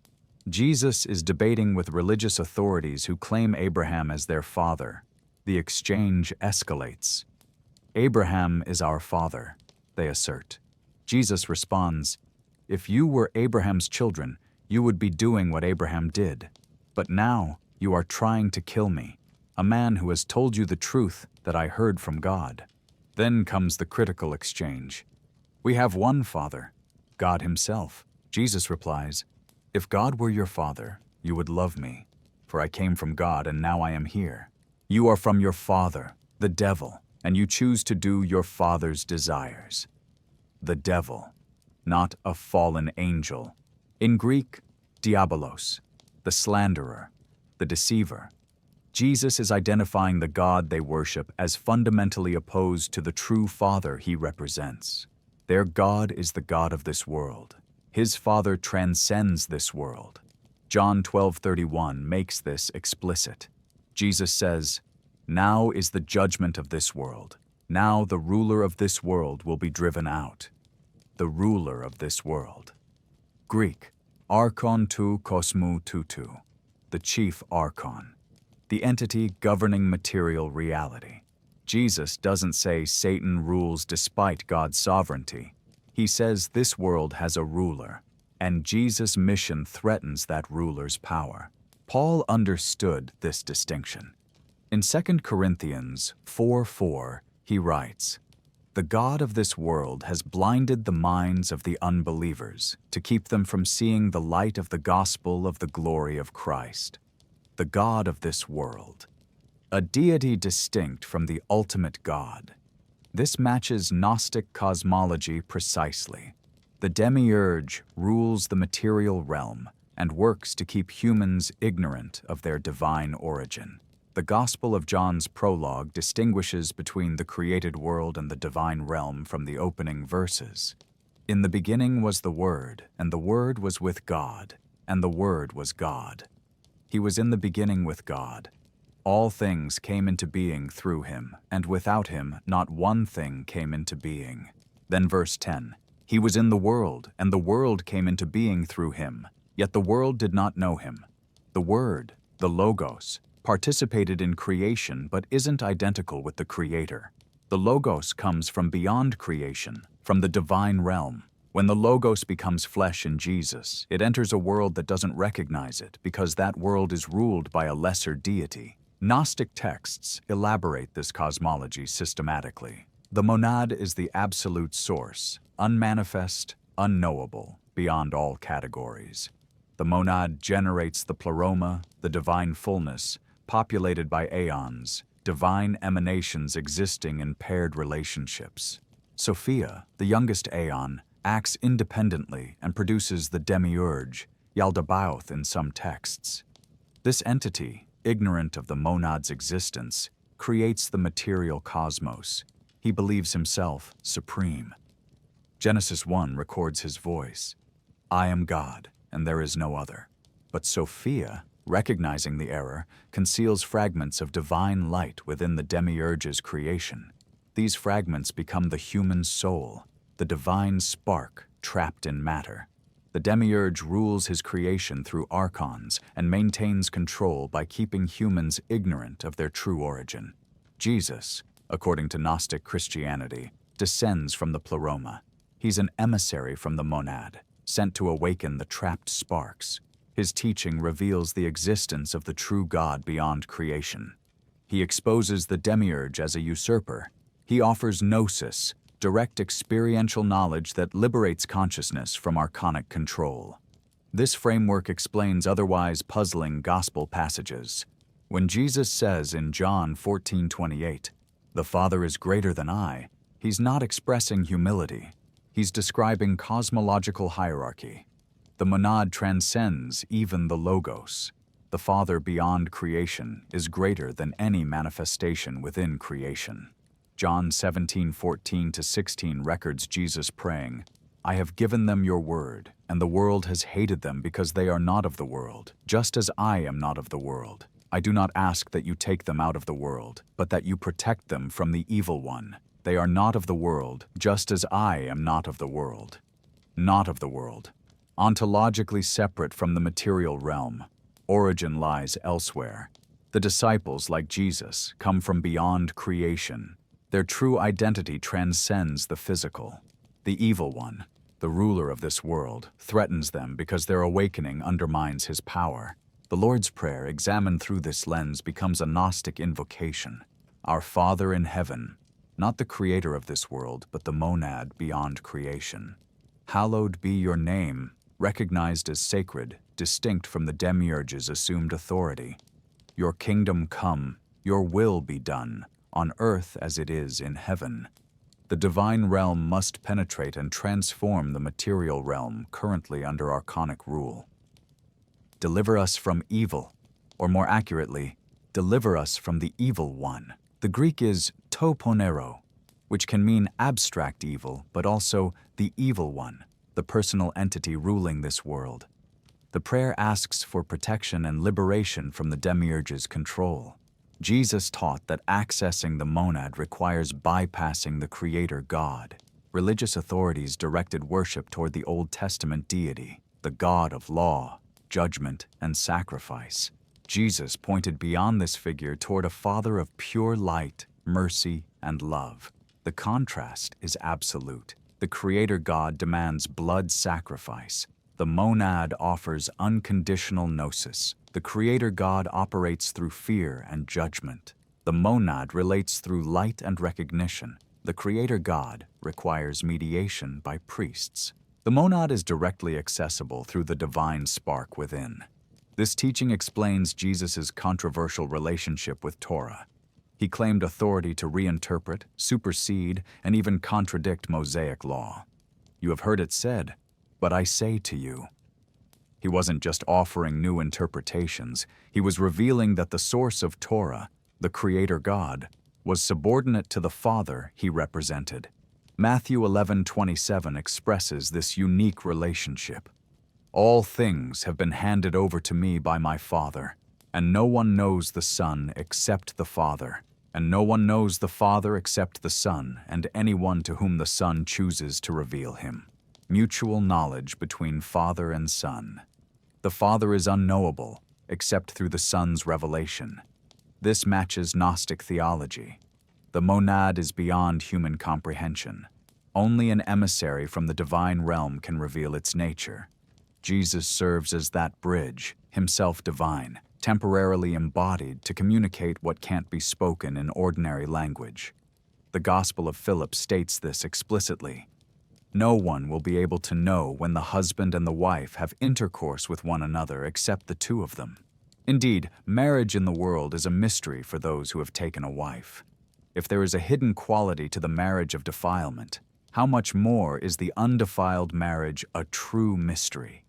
Jesus is debating with religious authorities who claim Abraham as their father. The exchange escalates. "Abraham is our father," they assert. Jesus responds, "If you were Abraham's children, you would be doing what Abraham did. But now you are trying to kill me, a man who has told you the truth that I heard from God." Then comes the critical exchange. "We have one Father, God Himself." Jesus replies, "If God were your father, you would love me, for I came from God and now I am here. You are from your father, the devil, and you choose to do your father's desires." The devil, not a fallen angel. In Greek, diabolos, the slanderer, the deceiver. Jesus is identifying the God they worship as fundamentally opposed to the true Father He represents. Their God is the God of this world. His Father transcends this world. John 12:31 makes this explicit. Jesus says, "Now is the judgment of this world. Now the ruler of this world will be driven out." The ruler of this world. Greek, Archon tou kosmou toutou, the chief Archon, the entity governing material reality. Jesus doesn't say Satan rules despite God's sovereignty. He says this world has a ruler, and Jesus' mission threatens that ruler's power. Paul understood this distinction. In 2 Corinthians 4:4, he writes, "The God of this world has blinded the minds of the unbelievers to keep them from seeing the light of the gospel of the glory of Christ." The God of this world. a deity distinct from the ultimate God. This matches Gnostic cosmology precisely. The demiurge rules the material realm and works to keep humans ignorant of their divine origin. The Gospel of John's prologue distinguishes between the created world and the divine realm from the opening verses. In the beginning was the Word, and the Word was with God, and the Word was God. He was in the beginning with God. All things came into being through him, and without him not one thing came into being. Then verse 10, he was in the world, and the world came into being through him, yet the world did not know him. The Word, the Logos, participated in creation but isn't identical with the Creator. The Logos comes from beyond creation, from the divine realm. When the Logos becomes flesh in Jesus, it enters a world that doesn't recognize it because that world is ruled by a lesser deity. Gnostic texts elaborate this cosmology systematically. The monad is the absolute source, unmanifest, unknowable, beyond all categories. The monad generates the pleroma, the divine fullness, populated by aeons, divine emanations existing in paired relationships. Sophia, the youngest aeon, acts independently and produces the demiurge, Yaldabaoth in some texts. This entity, ignorant of the monad's existence, creates the material cosmos. He believes himself supreme. Genesis 1 records his voice. I am God, and there is no other. But Sophia, recognizing the error, conceals fragments of divine light within the demiurge's creation. These fragments become the human soul, the divine spark trapped in matter. The demiurge rules his creation through Archons and maintains control by keeping humans ignorant of their true origin. Jesus, according to Gnostic Christianity, descends from the pleroma. He's an emissary from the monad, sent to awaken the trapped sparks. His teaching reveals the existence of the true God beyond creation. He exposes the demiurge as a usurper. He offers gnosis, direct experiential knowledge that liberates consciousness from archonic control. This framework explains otherwise puzzling gospel passages. When Jesus says in John 14:28, "The Father is greater than I," he's not expressing humility. He's describing cosmological hierarchy. The monad transcends even the Logos. The Father beyond creation is greater than any manifestation within creation. John 17:14-16 records Jesus praying, I have given them your word, and the world has hated them because they are not of the world, just as I am not of the world. I do not ask that you take them out of the world, but that you protect them from the evil one. They are not of the world, just as I am not of the world. Not of the world. Ontologically separate from the material realm. Origin lies elsewhere. The disciples, like Jesus, come from beyond creation. Their true identity transcends the physical. The evil one, the ruler of this world, threatens them because their awakening undermines his power. The Lord's Prayer, examined through this lens, becomes a Gnostic invocation. Our Father in heaven, not the creator of this world, but the monad beyond creation. Hallowed be your name, recognized as sacred, distinct from the demiurge's assumed authority. Your kingdom come, your will be done, on earth as it is in heaven. The divine realm must penetrate and transform the material realm currently under archonic rule. Deliver us from evil, or more accurately, deliver us from the evil one. The Greek is to ponero, which can mean abstract evil, but also the evil one, the personal entity ruling this world. The prayer asks for protection and liberation from the demiurge's control. Jesus taught that accessing the monad requires bypassing the Creator God. Religious authorities directed worship toward the Old Testament deity, the God of law, judgment, and sacrifice. Jesus pointed beyond this figure toward a Father of pure light, mercy, and love. The contrast is absolute. The Creator God demands blood sacrifice. The monad offers unconditional gnosis. The Creator God operates through fear and judgment. The monad relates through light and recognition. The Creator God requires mediation by priests. The monad is directly accessible through the divine spark within. This teaching explains Jesus' controversial relationship with Torah. He claimed authority to reinterpret, supersede, and even contradict Mosaic law. You have heard it said, but I say to you. He wasn't just offering new interpretations, he was revealing that the source of Torah, the Creator God, was subordinate to the Father he represented. Matthew 11:27 expresses this unique relationship. All things have been handed over to me by my Father, and no one knows the Son except the Father, and no one knows the Father except the Son, and anyone to whom the Son chooses to reveal him. Mutual knowledge between Father and Son. The Father is unknowable, except through the Son's revelation. This matches Gnostic theology. The monad is beyond human comprehension. Only an emissary from the divine realm can reveal its nature. Jesus serves as that bridge, himself divine, temporarily embodied to communicate what can't be spoken in ordinary language. The Gospel of Philip states this explicitly. No one will be able to know when the husband and the wife have intercourse with one another except the two of them. Indeed, marriage in the world is a mystery for those who have taken a wife. If there is a hidden quality to the marriage of defilement, how much more is the undefiled marriage a true mystery?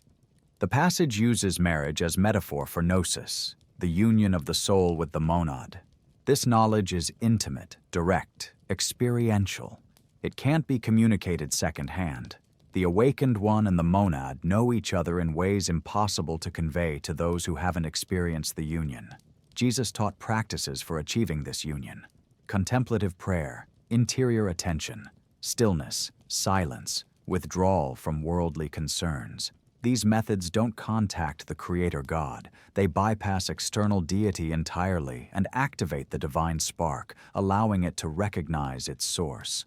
The passage uses marriage as metaphor for gnosis, the union of the soul with the monad. This knowledge is intimate, direct, experiential. It can't be communicated secondhand. The awakened one and the monad know each other in ways impossible to convey to those who haven't experienced the union. Jesus taught practices for achieving this union. Contemplative prayer, interior attention, stillness, silence, withdrawal from worldly concerns. These methods don't contact the Creator God. They bypass external deity entirely and activate the divine spark, allowing it to recognize its source.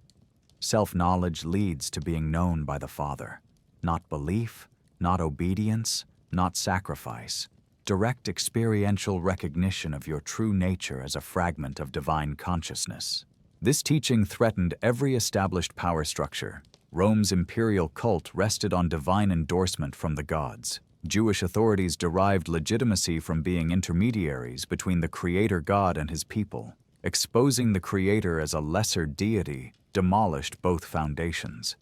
Self-knowledge leads to being known by the Father. Not belief, not obedience, not sacrifice. Direct experiential recognition of your true nature as a fragment of divine consciousness. This teaching threatened every established power structure. Rome's imperial cult rested on divine endorsement from the gods. Jewish authorities derived legitimacy from being intermediaries between the Creator God and his people. Exposing the Creator as a lesser deity demolished both foundations.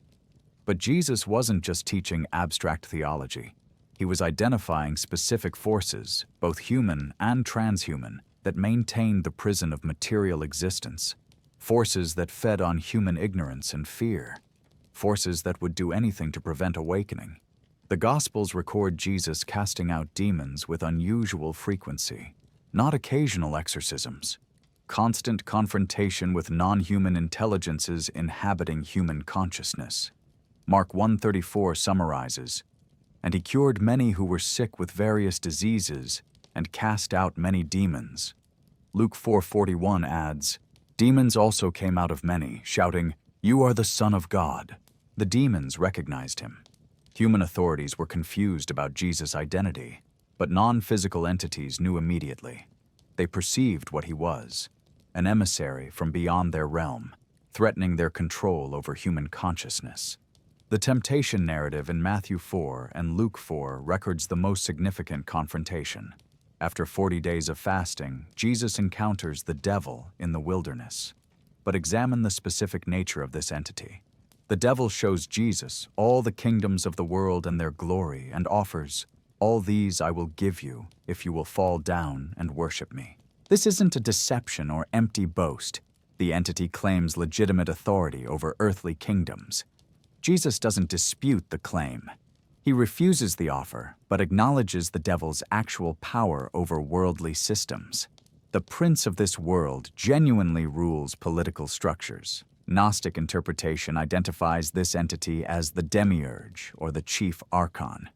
But Jesus wasn't just teaching abstract theology. He was identifying specific forces, both human and transhuman, that maintained the prison of material existence. Forces that fed on human ignorance and fear. Forces that would do anything to prevent awakening. The Gospels record Jesus casting out demons with unusual frequency, not occasional exorcisms. Constant confrontation with non-human intelligences inhabiting human consciousness. Mark 1:34 summarizes, "And he cured many who were sick with various diseases and cast out many demons." Luke 4:41 adds, "Demons also came out of many, shouting, 'You are the Son of God.'" The demons recognized him. Human authorities were confused about Jesus' identity, but non-physical entities knew immediately. They perceived what he was, an emissary from beyond their realm, threatening their control over human consciousness. The temptation narrative in Matthew 4 and Luke 4 records the most significant confrontation. After 40 days of fasting, Jesus encounters the devil in the wilderness. But examine the specific nature of this entity. The devil shows Jesus all the kingdoms of the world and their glory and offers, "All these I will give you if you will fall down and worship me." This isn't a deception or empty boast. The entity claims legitimate authority over earthly kingdoms. Jesus doesn't dispute the claim. He refuses the offer, but acknowledges the devil's actual power over worldly systems. The prince of this world genuinely rules political structures. Gnostic interpretation identifies this entity as the demiurge, or the chief archon.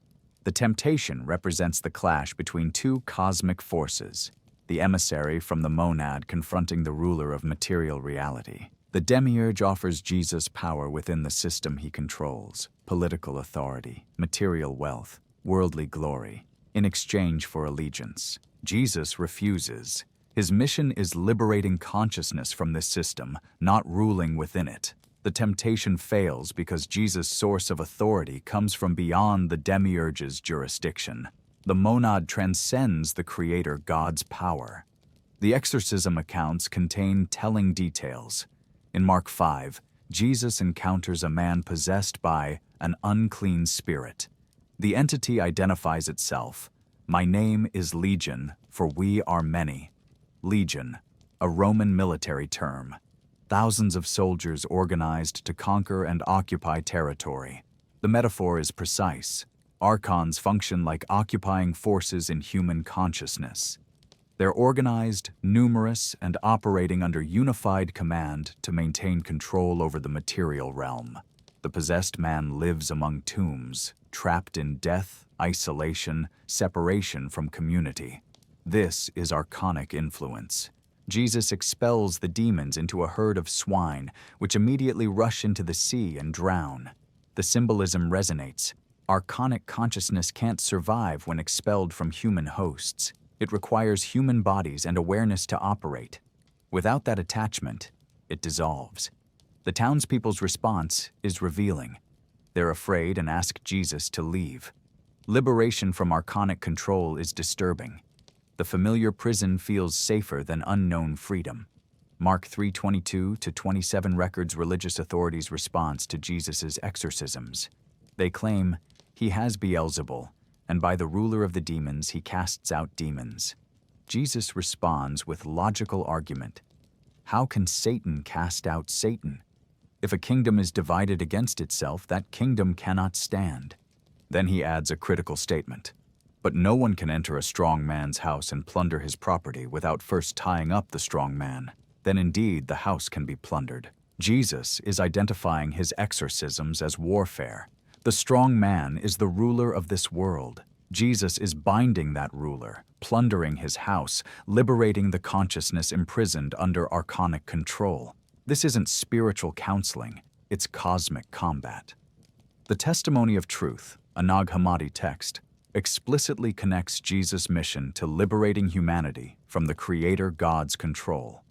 The temptation represents the clash between two cosmic forces, the emissary from the monad confronting the ruler of material reality. The demiurge offers Jesus power within the system he controls, political authority, material wealth, worldly glory, in exchange for allegiance. Jesus refuses. His mission is liberating consciousness from this system, not ruling within it. The temptation fails because Jesus' source of authority comes from beyond the demiurge's jurisdiction. The monad transcends the Creator God's power. The exorcism accounts contain telling details. In Mark 5, Jesus encounters a man possessed by an unclean spirit. The entity identifies itself. "My name is Legion, for we are many." Legion, a Roman military term. Thousands of soldiers organized to conquer and occupy territory. The metaphor is precise. Archons function like occupying forces in human consciousness. They're organized, numerous, and operating under unified command to maintain control over the material realm. The possessed man lives among tombs, trapped in death, isolation, separation from community. This is archonic influence. Jesus expels the demons into a herd of swine, which immediately rush into the sea and drown. The symbolism resonates. Archonic consciousness can't survive when expelled from human hosts. It requires human bodies and awareness to operate. Without that attachment, it dissolves. The townspeople's response is revealing. They're afraid and ask Jesus to leave. Liberation from archonic control is disturbing. The familiar prison feels safer than unknown freedom. Mark 3:22-27 records religious authorities' response to Jesus' exorcisms. They claim, "He has Beelzebul, and by the ruler of the demons he casts out demons." Jesus responds with logical argument. How can Satan cast out Satan? If a kingdom is divided against itself, that kingdom cannot stand. Then he adds a critical statement. "But no one can enter a strong man's house and plunder his property without first tying up the strong man. Then indeed the house can be plundered." Jesus is identifying his exorcisms as warfare. The strong man is the ruler of this world. Jesus is binding that ruler, plundering his house, liberating the consciousness imprisoned under archonic control. This isn't spiritual counseling, it's cosmic combat. The Testimony of Truth, a Nag Hammadi text, explicitly connects Jesus' mission to liberating humanity from the Creator God's control.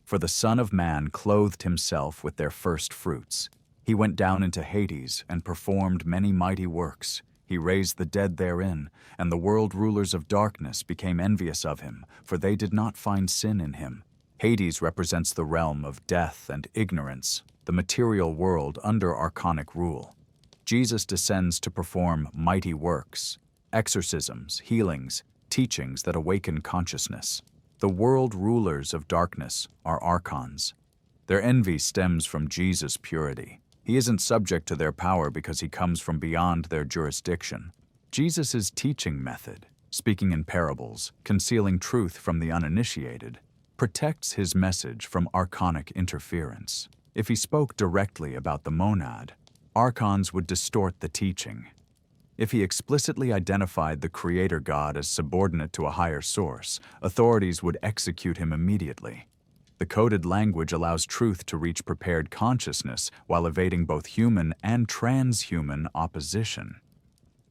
"For the Son of Man clothed himself with their first fruits. He went down into Hades and performed many mighty works. He raised the dead therein, and the world rulers of darkness became envious of him, for they did not find sin in him." Hades represents the realm of death and ignorance, the material world under archonic rule. Jesus descends to perform mighty works, exorcisms, healings, teachings that awaken consciousness. The world rulers of darkness are Archons. Their envy stems from Jesus' purity. He isn't subject to their power because he comes from beyond their jurisdiction. Jesus' teaching method, speaking in parables, concealing truth from the uninitiated, protects his message from archonic interference. If he spoke directly about the monad, Archons would distort the teaching. If he explicitly identified the Creator God as subordinate to a higher source, authorities would execute him immediately. The coded language allows truth to reach prepared consciousness while evading both human and transhuman opposition.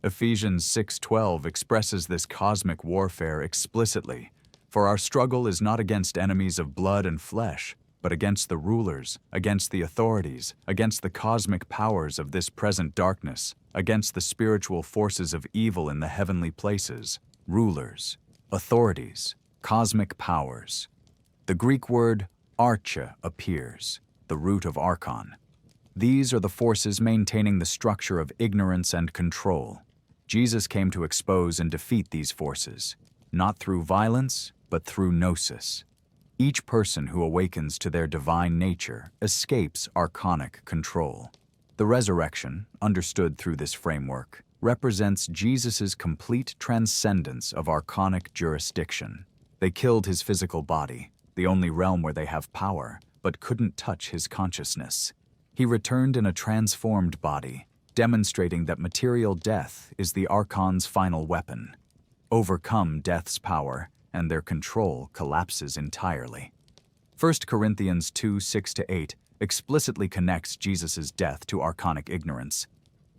Ephesians 6:12 expresses this cosmic warfare explicitly. "For our struggle is not against enemies of blood and flesh, but against the rulers, against the authorities, against the cosmic powers of this present darkness, against the spiritual forces of evil in the heavenly places." Rulers, authorities, cosmic powers. The Greek word arche appears, the root of archon. These are the forces maintaining the structure of ignorance and control. Jesus came to expose and defeat these forces, not through violence, but through gnosis. Each person who awakens to their divine nature escapes archonic control. The resurrection, understood through this framework, represents Jesus' complete transcendence of archonic jurisdiction. They killed his physical body, the only realm where they have power, but couldn't touch his consciousness. He returned in a transformed body, demonstrating that material death is the Archon's final weapon. Overcome death's power, and their control collapses entirely. 1 Corinthians 2:6-8 explicitly connects Jesus' death to archonic ignorance.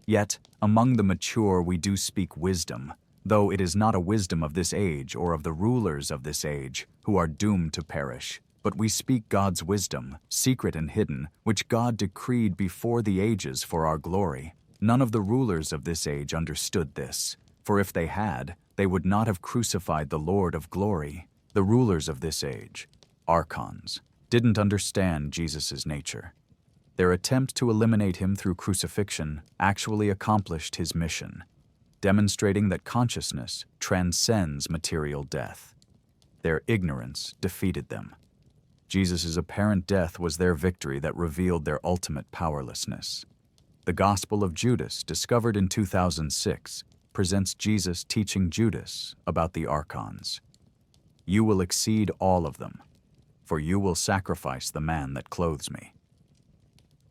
"Yet, among the mature we do speak wisdom, though it is not a wisdom of this age or of the rulers of this age, who are doomed to perish. But we speak God's wisdom, secret and hidden, which God decreed before the ages for our glory. None of the rulers of this age understood this, for if they had, they would not have crucified the Lord of glory. The rulers of this age, Archons, didn't understand Jesus' nature. Their attempt to eliminate him through crucifixion actually accomplished his mission, demonstrating that consciousness transcends material death. Their ignorance defeated them. Jesus' apparent death was their victory that revealed their ultimate powerlessness. The Gospel of Judas, discovered in 2006, presents Jesus teaching Judas about the Archons. "You will exceed all of them, for you will sacrifice the man that clothes me."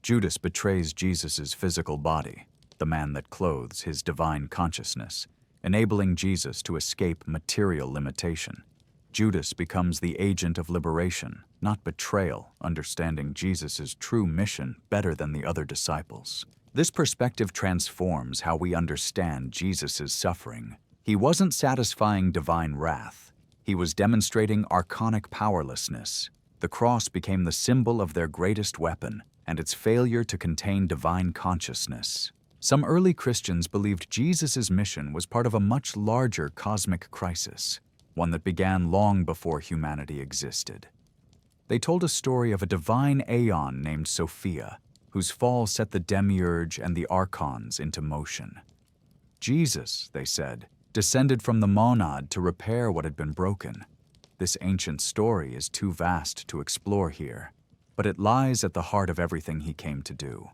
Judas betrays Jesus' physical body, the man that clothes his divine consciousness, enabling Jesus to escape material limitation. Judas becomes the agent of liberation, not betrayal, understanding Jesus' true mission better than the other disciples. This perspective transforms how we understand Jesus' suffering. He wasn't satisfying divine wrath. He was demonstrating archonic powerlessness. The cross became the symbol of their greatest weapon and its failure to contain divine consciousness. Some early Christians believed Jesus' mission was part of a much larger cosmic crisis, one that began long before humanity existed. They told a story of a divine Aeon named Sophia, whose fall set the Demiurge and the Archons into motion. Jesus, they said, descended from the monad to repair what had been broken. This ancient story is too vast to explore here, but it lies at the heart of everything he came to do.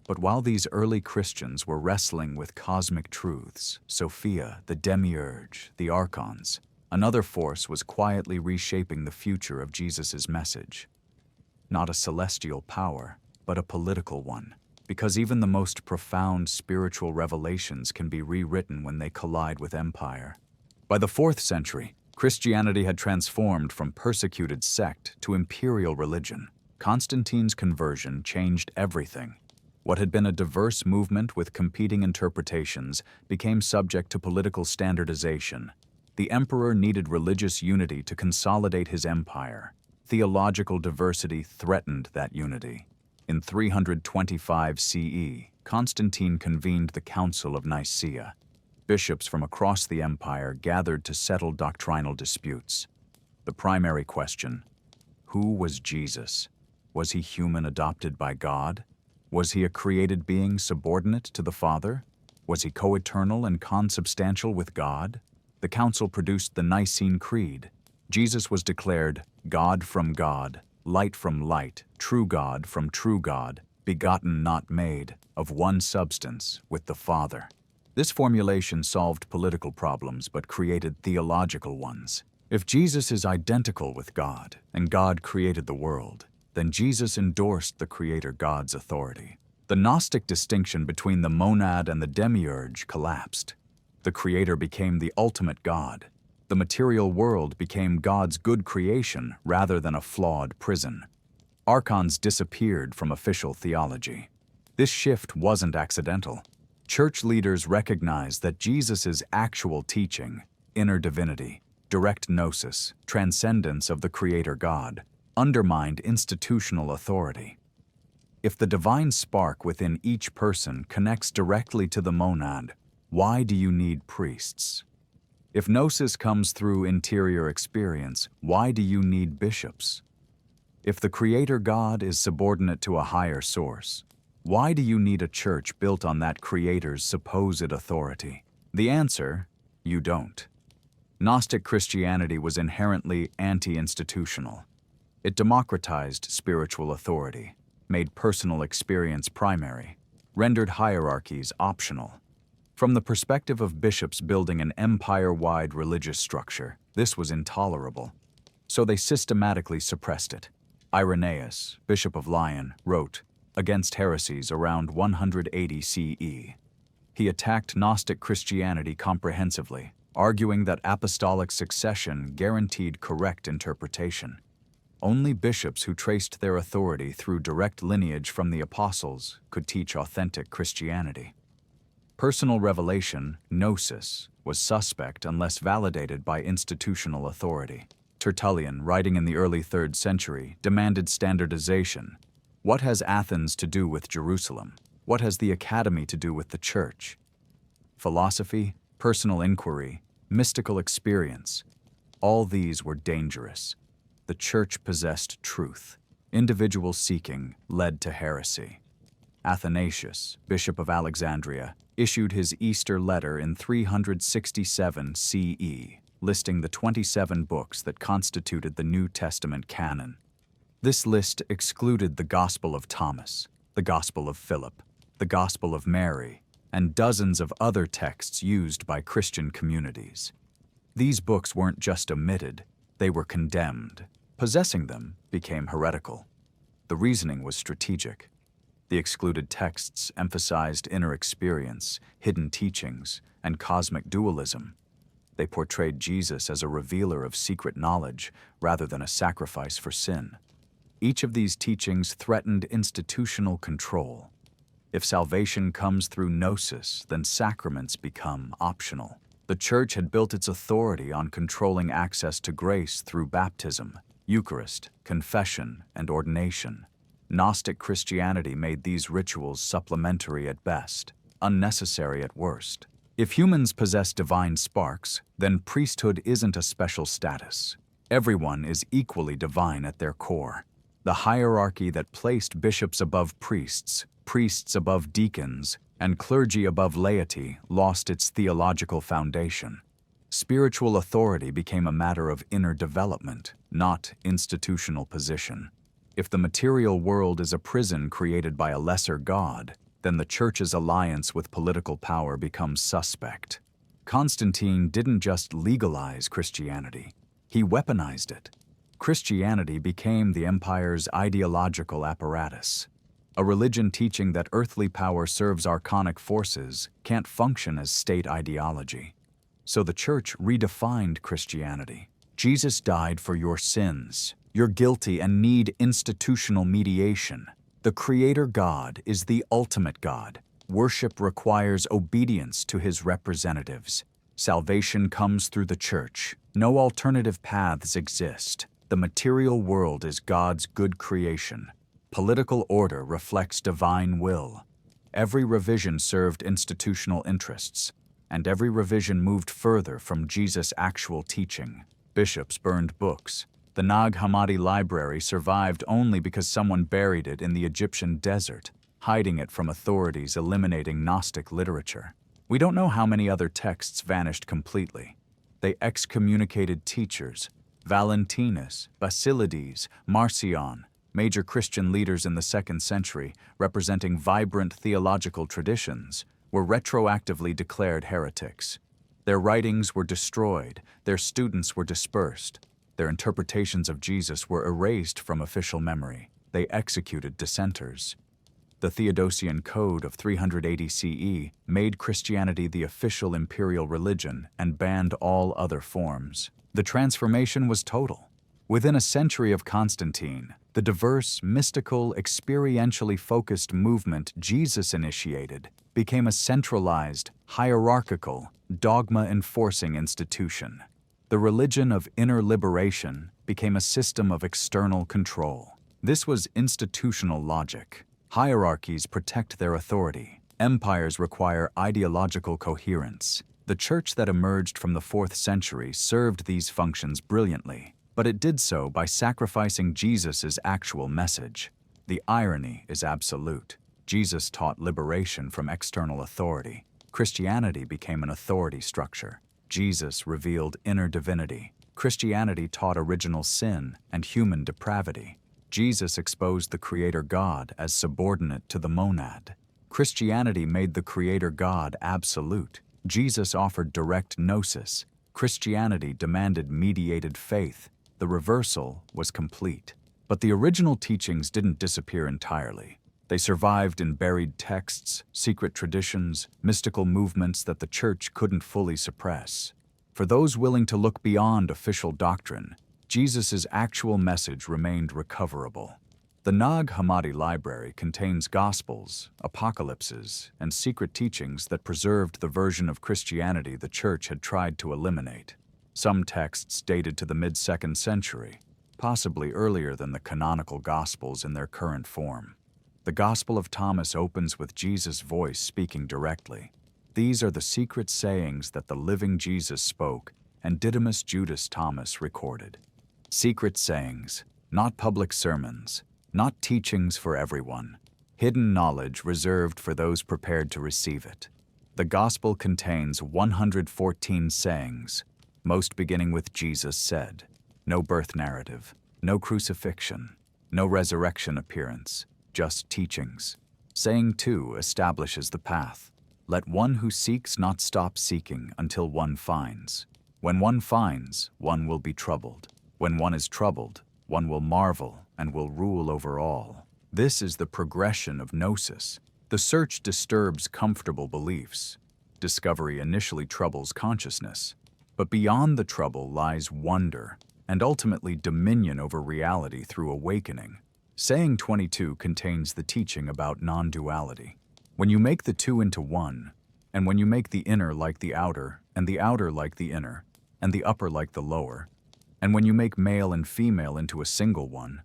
But while these early Christians were wrestling with cosmic truths, Sophia, the Demiurge, the Archons, another force was quietly reshaping the future of Jesus' message. Not a celestial power, but a political one, because even the most profound spiritual revelations can be rewritten when they collide with empire. By the 4th century, Christianity had transformed from persecuted sect to imperial religion. Constantine's conversion changed everything. What had been a diverse movement with competing interpretations became subject to political standardization. The emperor needed religious unity to consolidate his empire. Theological diversity threatened that unity. In 325 CE, Constantine convened the Council of Nicaea. Bishops from across the empire gathered to settle doctrinal disputes. The primary question: who was Jesus? Was he human adopted by God? Was he a created being subordinate to the Father? Was he co-eternal and consubstantial with God? The council produced the Nicene Creed. Jesus was declared God from God, light from light, true God from true God, begotten not made, of one substance with the Father. This formulation solved political problems but created theological ones. If Jesus is identical with God and God created the world, then Jesus endorsed the Creator God's authority. The Gnostic distinction between the monad and the demiurge collapsed. The Creator became the ultimate God. The material world became God's good creation rather than a flawed prison. Archons disappeared from official theology. This shift wasn't accidental. Church leaders recognized that Jesus' actual teaching, inner divinity, direct gnosis, transcendence of the Creator God, undermined institutional authority. If the divine spark within each person connects directly to the monad, why do you need priests? If gnosis comes through interior experience, why do you need bishops? If the Creator God is subordinate to a higher source, why do you need a church built on that Creator's supposed authority? The answer: you don't. Gnostic Christianity was inherently anti-institutional. It democratized spiritual authority, made personal experience primary, rendered hierarchies optional. From the perspective of bishops building an empire-wide religious structure, this was intolerable. So they systematically suppressed it. Irenaeus, Bishop of Lyon, wrote against heresies around 180 CE. He attacked Gnostic Christianity comprehensively, arguing that apostolic succession guaranteed correct interpretation. Only bishops who traced their authority through direct lineage from the apostles could teach authentic Christianity. Personal revelation, gnosis, was suspect unless validated by institutional authority. Tertullian, writing in the early 3rd century, demanded standardization. What has Athens to do with Jerusalem? What has the academy to do with the church? Philosophy, personal inquiry, mystical experience. All these were dangerous. The church possessed truth. Individual seeking led to heresy. Athanasius, Bishop of Alexandria, issued his Easter letter in 367 CE, listing the 27 books that constituted the New Testament canon. This list excluded the Gospel of Thomas, the Gospel of Philip, the Gospel of Mary, and dozens of other texts used by Christian communities. These books weren't just omitted, they were condemned. Possessing them became heretical. The reasoning was strategic. The excluded texts emphasized inner experience, hidden teachings, and cosmic dualism. They portrayed Jesus as a revealer of secret knowledge rather than a sacrifice for sin. Each of these teachings threatened institutional control. If salvation comes through gnosis, then sacraments become optional. The Church had built its authority on controlling access to grace through baptism, Eucharist, confession, and ordination. Gnostic Christianity made these rituals supplementary at best, unnecessary at worst. If humans possess divine sparks, then priesthood isn't a special status. Everyone is equally divine at their core. The hierarchy that placed bishops above priests, priests above deacons, and clergy above laity lost its theological foundation. Spiritual authority became a matter of inner development, not institutional position. If the material world is a prison created by a lesser god, then the Church's alliance with political power becomes suspect. Constantine didn't just legalize Christianity, he weaponized it. Christianity became the empire's ideological apparatus. A religion teaching that earthly power serves archonic forces can't function as state ideology. So the Church redefined Christianity. Jesus died for your sins. You're guilty and need institutional mediation. The Creator God is the ultimate God. Worship requires obedience to His representatives. Salvation comes through the Church. No alternative paths exist. The material world is God's good creation. Political order reflects divine will. Every revision served institutional interests, and every revision moved further from Jesus' actual teaching. Bishops burned books. The Nag Hammadi library survived only because someone buried it in the Egyptian desert, hiding it from authorities eliminating Gnostic literature. We don't know how many other texts vanished completely. They excommunicated teachers. Valentinus, Basilides, Marcion, major Christian leaders in the 2nd century, representing vibrant theological traditions, were retroactively declared heretics. Their writings were destroyed, their students were dispersed. Their interpretations of Jesus were erased from official memory. They executed dissenters. The Theodosian Code of 380 CE made Christianity the official imperial religion and banned all other forms. The transformation was total. Within a century of Constantine, the diverse, mystical, experientially focused movement Jesus initiated became a centralized, hierarchical, dogma-enforcing institution. The religion of inner liberation became a system of external control. This was institutional logic. Hierarchies protect their authority. Empires require ideological coherence. The Church that emerged from the 4th century served these functions brilliantly, but it did so by sacrificing Jesus' actual message. The irony is absolute. Jesus taught liberation from external authority. Christianity became an authority structure. Jesus revealed inner divinity. Christianity taught original sin and human depravity. Jesus exposed the Creator God as subordinate to the monad. Christianity made the Creator God absolute. Jesus offered direct gnosis. Christianity demanded mediated faith. The reversal was complete. But the original teachings didn't disappear entirely. They survived in buried texts, secret traditions, mystical movements that the Church couldn't fully suppress. For those willing to look beyond official doctrine, Jesus' actual message remained recoverable. The Nag Hammadi library contains Gospels, apocalypses, and secret teachings that preserved the version of Christianity the Church had tried to eliminate. Some texts dated to the mid-2nd century, possibly earlier than the canonical Gospels in their current form. The Gospel of Thomas opens with Jesus' voice speaking directly. These are the secret sayings that the living Jesus spoke and Didymus Judas Thomas recorded. Secret sayings, not public sermons, not teachings for everyone, hidden knowledge reserved for those prepared to receive it. The Gospel contains 114 sayings, most beginning with Jesus said. No birth narrative, no crucifixion, no resurrection appearance, just teachings. Saying 2 establishes the path. Let one who seeks not stop seeking until one finds. When one finds, one will be troubled. When one is troubled, one will marvel and will rule over all. This is the progression of Gnosis. The search disturbs comfortable beliefs. Discovery initially troubles consciousness. But beyond the trouble lies wonder, and ultimately dominion over reality through awakening. Saying 22 contains the teaching about non-duality. When you make the two into one, and when you make the inner like the outer, and the outer like the inner, and the upper like the lower, and when you make male and female into a single one,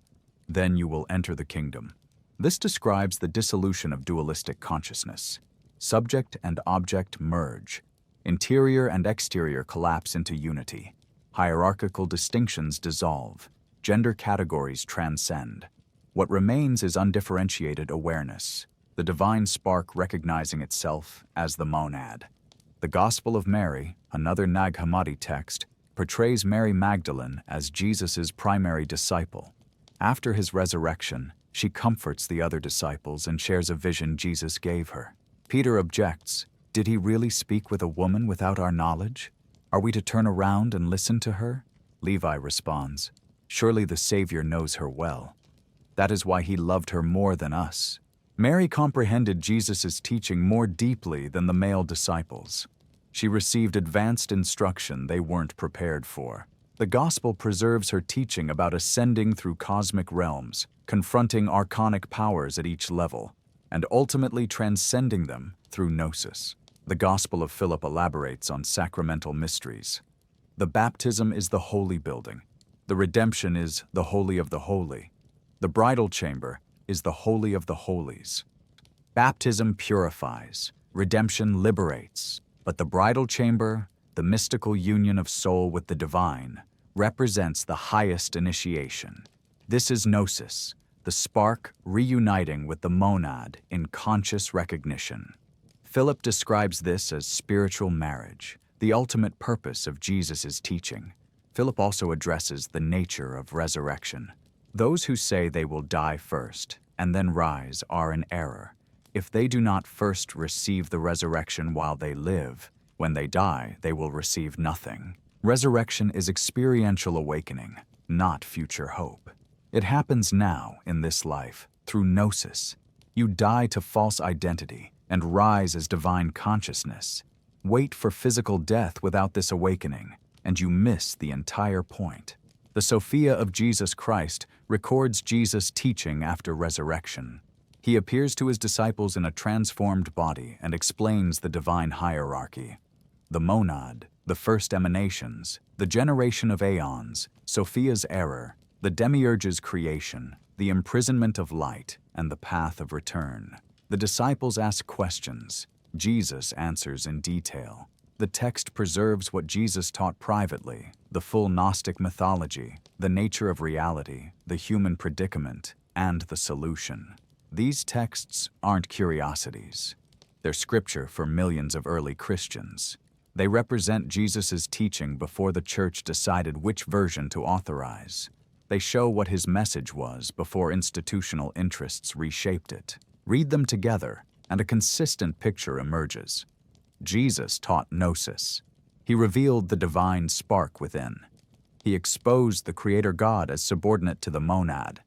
then you will enter the kingdom. This describes the dissolution of dualistic consciousness. Subject and object merge. Interior and exterior collapse into unity. Hierarchical distinctions dissolve. Gender categories transcend. What remains is undifferentiated awareness, the divine spark recognizing itself as the monad. The Gospel of Mary, another Nag Hammadi text, portrays Mary Magdalene as Jesus' primary disciple. After his resurrection, she comforts the other disciples and shares a vision Jesus gave her. Peter objects, "Did he really speak with a woman without our knowledge? Are we to turn around and listen to her?" Levi responds, "Surely the Savior knows her well. That is why he loved her more than us." Mary comprehended Jesus' teaching more deeply than the male disciples. She received advanced instruction they weren't prepared for. The Gospel preserves her teaching about ascending through cosmic realms, confronting archonic powers at each level, and ultimately transcending them through Gnosis. The Gospel of Philip elaborates on sacramental mysteries. The baptism is the holy building. The redemption is the holy of the holy. The bridal chamber is the holy of the holies. Baptism purifies, redemption liberates, but the bridal chamber, the mystical union of soul with the divine, represents the highest initiation. This is Gnosis, the spark reuniting with the monad in conscious recognition. Philip describes this as spiritual marriage, the ultimate purpose of Jesus' teaching. Philip also addresses the nature of resurrection. Those who say they will die first and then rise are in error. If they do not first receive the resurrection while they live, when they die, they will receive nothing. Resurrection is experiential awakening, not future hope. It happens now, in this life, through Gnosis. You die to false identity and rise as divine consciousness. Wait for physical death without this awakening, and you miss the entire point. The Sophia of Jesus Christ records Jesus' teaching after resurrection. He appears to his disciples in a transformed body and explains the divine hierarchy. The monad, the first emanations, the generation of aeons, Sophia's error, the demiurge's creation, the imprisonment of light, and the path of return. The disciples ask questions. Jesus answers in detail. The text preserves what Jesus taught privately, the full Gnostic mythology, the nature of reality, the human predicament, and the solution. These texts aren't curiosities. They're scripture for millions of early Christians. They represent Jesus' teaching before the church decided which version to authorize. They show what his message was before institutional interests reshaped it. Read them together, and a consistent picture emerges. Jesus taught Gnosis. He revealed the divine spark within. He exposed the Creator God as subordinate to the monad.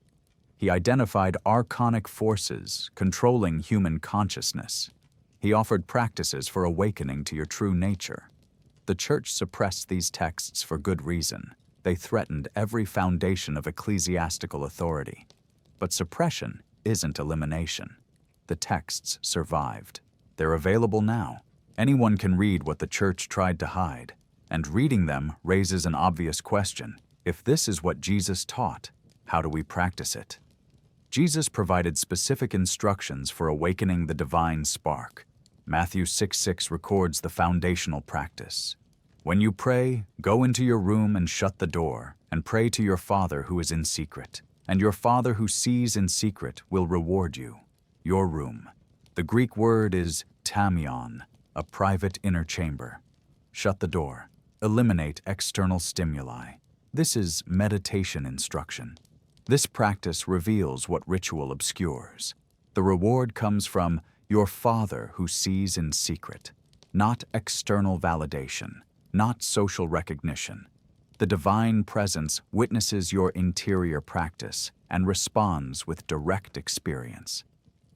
He identified archonic forces controlling human consciousness. He offered practices for awakening to your true nature. The church suppressed these texts for good reason. They threatened every foundation of ecclesiastical authority. But suppression isn't elimination. The texts survived. They're available now. Anyone can read what the church tried to hide, and reading them raises an obvious question. If this is what Jesus taught, how do we practice it? Jesus provided specific instructions for awakening the divine spark. Matthew 6:6 records the foundational practice. When you pray, go into your room and shut the door, and pray to your Father who is in secret, and your Father who sees in secret will reward you. Your room. The Greek word is tamion, a private inner chamber. Shut the door. Eliminate external stimuli. This is meditation instruction. This practice reveals what ritual obscures. The reward comes from your Father who sees in secret, not external validation, not social recognition. The divine presence witnesses your interior practice and responds with direct experience.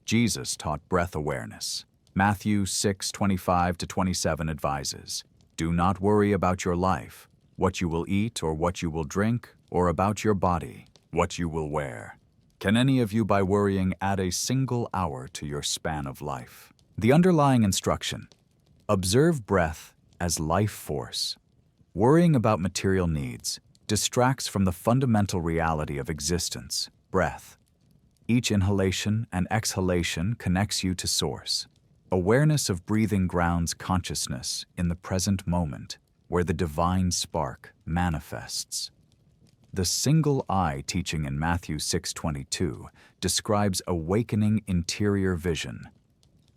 Jesus taught breath awareness. Matthew 6:25-27 advises, "Do not worry about your life, what you will eat or what you will drink, or about your body, what you will wear. Can any of you by worrying add a single hour to your span of life?" The underlying instruction: observe breath as life force. Worrying about material needs distracts from the fundamental reality of existence, breath. Each inhalation and exhalation connects you to source. Awareness of breathing grounds consciousness in the present moment, where the divine spark manifests. The single eye teaching in Matthew 6:22 describes awakening interior vision.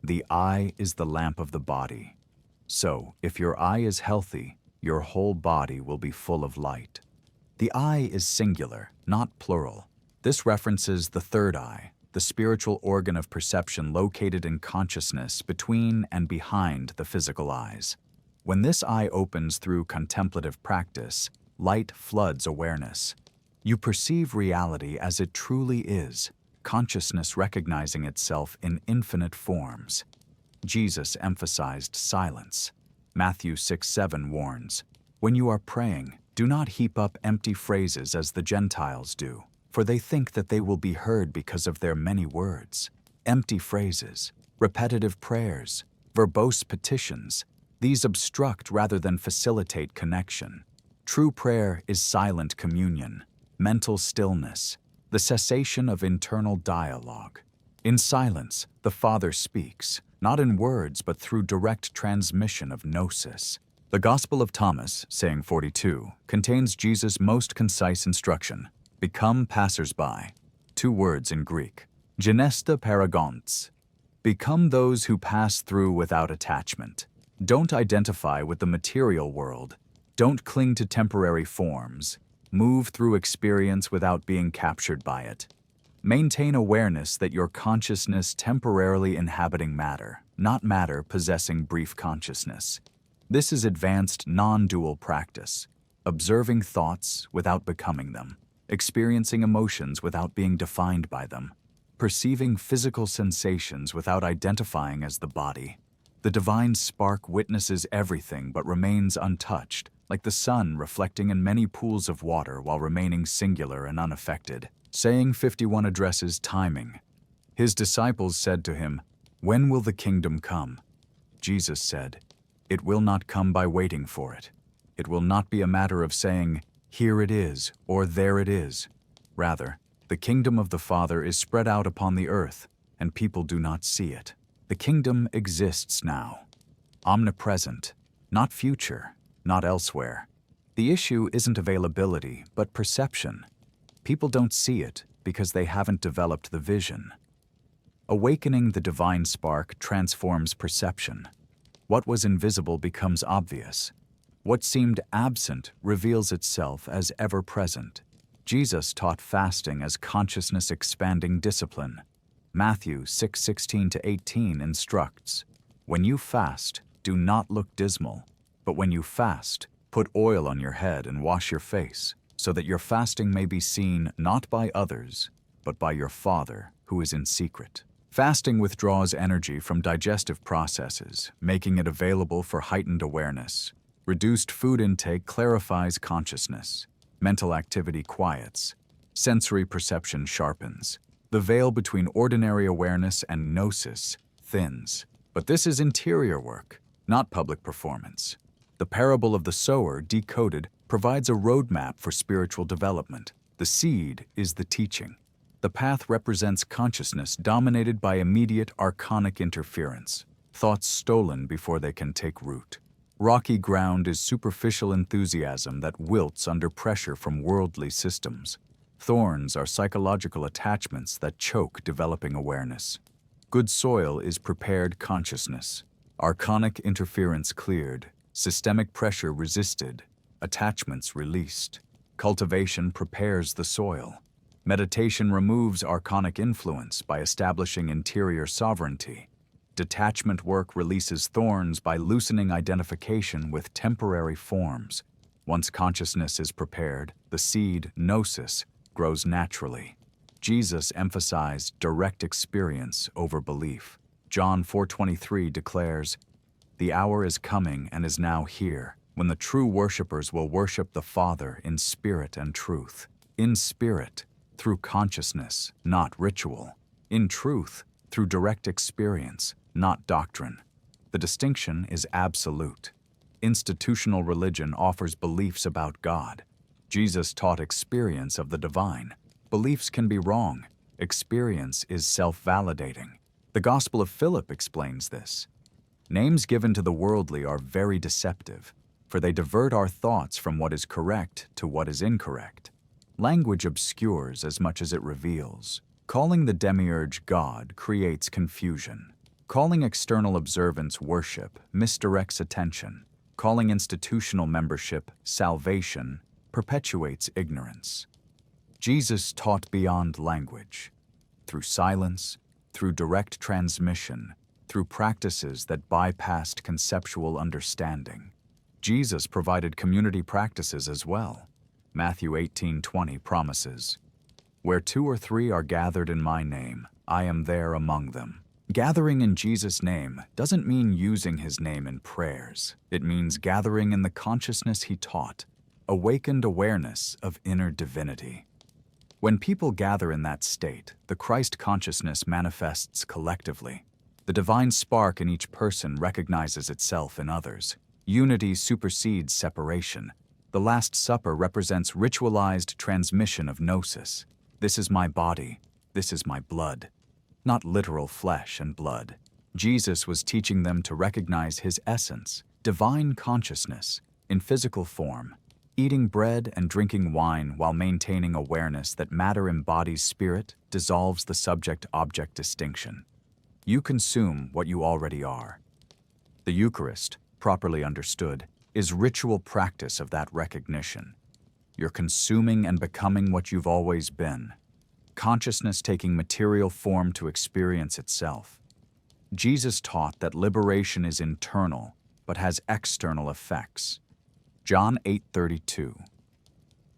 The eye is the lamp of the body. So, if your eye is healthy, your whole body will be full of light. The eye is singular, not plural. This references the third eye, the spiritual organ of perception located in consciousness between and behind the physical eyes. When this eye opens through contemplative practice, light floods awareness. You perceive reality as it truly is, consciousness recognizing itself in infinite forms. Jesus emphasized silence. Matthew 6:7 warns, "When you are praying, do not heap up empty phrases as the Gentiles do, for they think that they will be heard because of their many words." Empty phrases, repetitive prayers, verbose petitions, these obstruct rather than facilitate connection. True prayer is silent communion, mental stillness, the cessation of internal dialogue. In silence, the Father speaks, not in words but through direct transmission of gnosis. The Gospel of Thomas, saying 42, contains Jesus' most concise instruction: become passers-by. 2 words in Greek, genesta paragonts. Become those who pass through without attachment. Don't identify with the material world. Don't cling to temporary forms. Move through experience without being captured by it. Maintain awareness that your consciousness temporarily inhabiting matter, not matter possessing brief consciousness. This is advanced non-dual practice, observing thoughts without becoming them, experiencing emotions without being defined by them, perceiving physical sensations without identifying as the body. The divine spark witnesses everything but remains untouched, like the sun reflecting in many pools of water while remaining singular and unaffected. Saying 51 addresses timing. His disciples said to him, "When will the kingdom come?" Jesus said, "It will not come by waiting for it. It will not be a matter of saying, 'Here it is,' or 'There it is.' Rather, the kingdom of the Father is spread out upon the earth, and people do not see it. The kingdom exists now, omnipresent, not future, not elsewhere. The issue isn't availability, but perception. People don't see it because they haven't developed the vision. Awakening the divine spark transforms perception. What was invisible becomes obvious. What seemed absent reveals itself as ever present. Jesus taught fasting as consciousness-expanding discipline. Matthew 6:16-18 instructs, "When you fast, do not look dismal, but when you fast, put oil on your head and wash your face, so that your fasting may be seen not by others, but by your Father who is in secret." Fasting withdraws energy from digestive processes, making it available for heightened awareness. Reduced food intake clarifies consciousness. Mental activity quiets. Sensory perception sharpens. The veil between ordinary awareness and gnosis thins. But this is interior work, not public performance. The parable of the sower, decoded, provides a roadmap for spiritual development. The seed is the teaching. The path represents consciousness dominated by immediate archonic interference. thoughts stolen before they can take root. Rocky ground is superficial enthusiasm that wilts under pressure from worldly systems. Thorns are psychological attachments that choke developing awareness. Good soil is prepared consciousness. Archonic interference cleared, systemic pressure resisted, attachments released. Cultivation prepares the soil. Meditation removes archonic influence by establishing interior sovereignty. Detachment work releases thorns by loosening identification with temporary forms. Once consciousness is prepared, the seed, gnosis, grows naturally. Jesus emphasized direct experience over belief. John 4:23 declares, "The hour is coming and is now here, when the true worshipers will worship the Father in spirit and truth." In spirit, through consciousness, not ritual. In truth, through direct experience, not doctrine. The distinction is absolute. Institutional religion offers beliefs about God. Jesus taught experience of the divine. Beliefs can be wrong. Experience is self-validating. The Gospel of Philip explains this. Names given to the worldly are very deceptive, for they divert our thoughts from what is correct to what is incorrect. Language obscures as much as it reveals. Calling the demiurge God creates confusion. Calling external observance worship misdirects attention. Calling institutional membership salvation perpetuates ignorance. Jesus taught beyond language, through silence, through direct transmission, through practices that bypassed conceptual understanding. Jesus provided community practices as well. Matthew 18:20 promises, "Where 2 or 3 are gathered in my name, I am there among them." Gathering in Jesus' name doesn't mean using his name in prayers. It means gathering in the consciousness he taught, awakened awareness of inner divinity. When people gather in that state, the Christ consciousness manifests collectively. The divine spark in each person recognizes itself in others. Unity supersedes separation. The Last Supper represents ritualized transmission of gnosis. This is my body, this is my blood. Not literal flesh and blood. Jesus was teaching them to recognize his essence, divine consciousness, in physical form, eating bread and drinking wine while maintaining awareness that matter embodies spirit, dissolves the subject-object distinction. You consume what you already are. The Eucharist, properly understood, is ritual practice of that recognition. You're consuming and becoming what you've always been. Consciousness taking material form to experience itself. Jesus taught that liberation is internal, but has external effects. John 8:32.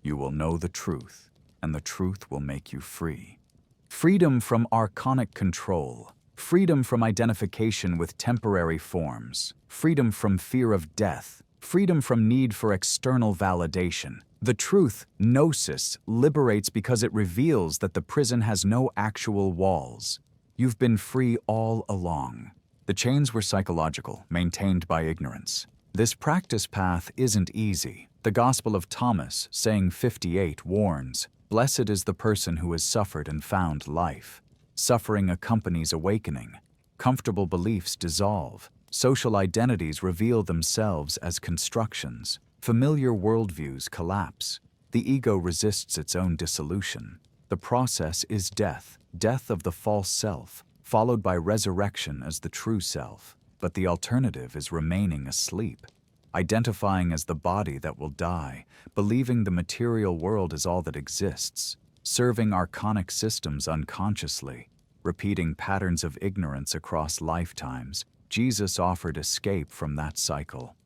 You will know the truth, and the truth will make you free. Freedom from archonic control. Freedom from identification with temporary forms. Freedom from fear of death. Freedom from need for external validation. The truth, gnosis, liberates because it reveals that the prison has no actual walls. You've been free all along. The chains were psychological, maintained by ignorance. This practice path isn't easy. The Gospel of Thomas, saying 58, warns, "Blessed is the person who has suffered and found life." Suffering accompanies awakening. Comfortable beliefs dissolve. Social identities reveal themselves as constructions. Familiar worldviews collapse. The ego resists its own dissolution. The process is death, death of the false self, followed by resurrection as the true self. But the alternative is remaining asleep, identifying as the body that will die, believing the material world is all that exists, serving archonic systems unconsciously, repeating patterns of ignorance across lifetimes. Jesus offered escape from that cycle.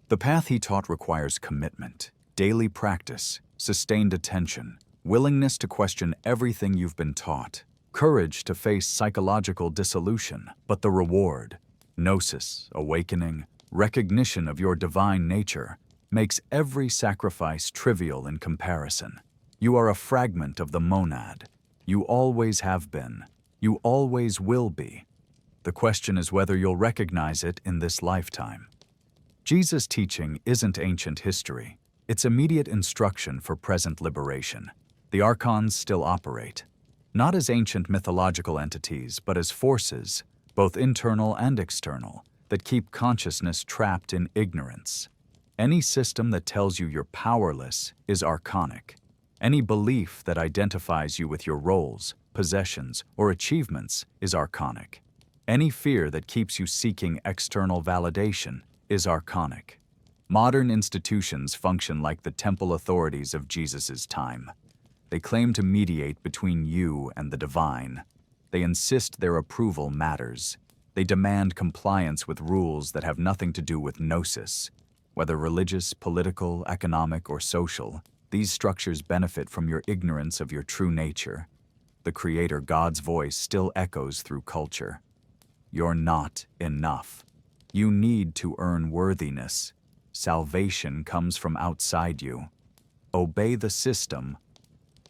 The path he taught requires commitment, daily practice, sustained attention, willingness to question everything you've been taught, courage to face psychological dissolution, but the reward, gnosis, awakening, recognition of your divine nature, makes every sacrifice trivial in comparison. You are a fragment of the monad. You always have been. You always will be. The question is whether you'll recognize it in this lifetime. Jesus' teaching isn't ancient history. It's immediate instruction for present liberation. The Archons still operate, not as ancient mythological entities, but as forces, both internal and external, that keep consciousness trapped in ignorance. Any system that tells you you're powerless is archonic. Any belief that identifies you with your roles, possessions, or achievements is archonic. Any fear that keeps you seeking external validation is archonic. Modern institutions function like the temple authorities of Jesus' time. They claim to mediate between you and the divine. They insist their approval matters. They demand compliance with rules that have nothing to do with gnosis. Whether religious, political, economic, or social, these structures benefit from your ignorance of your true nature. The Creator God's voice still echoes through culture. You're not enough. You need to earn worthiness. Salvation comes from outside you. Obey the system.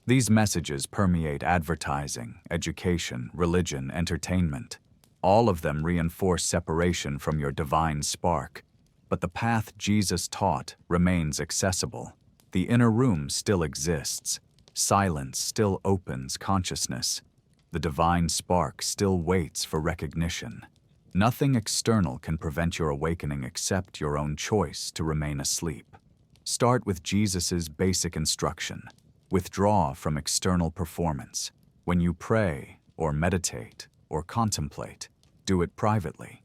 These messages permeate advertising, education, religion, entertainment. All of them reinforce separation from your divine spark. But the path Jesus taught remains accessible. The inner room still exists. Silence still opens consciousness. The divine spark still waits for recognition. Nothing external can prevent your awakening except your own choice to remain asleep. Start with Jesus' basic instruction. Withdraw from external performance. When you pray, or meditate, or contemplate, do it privately.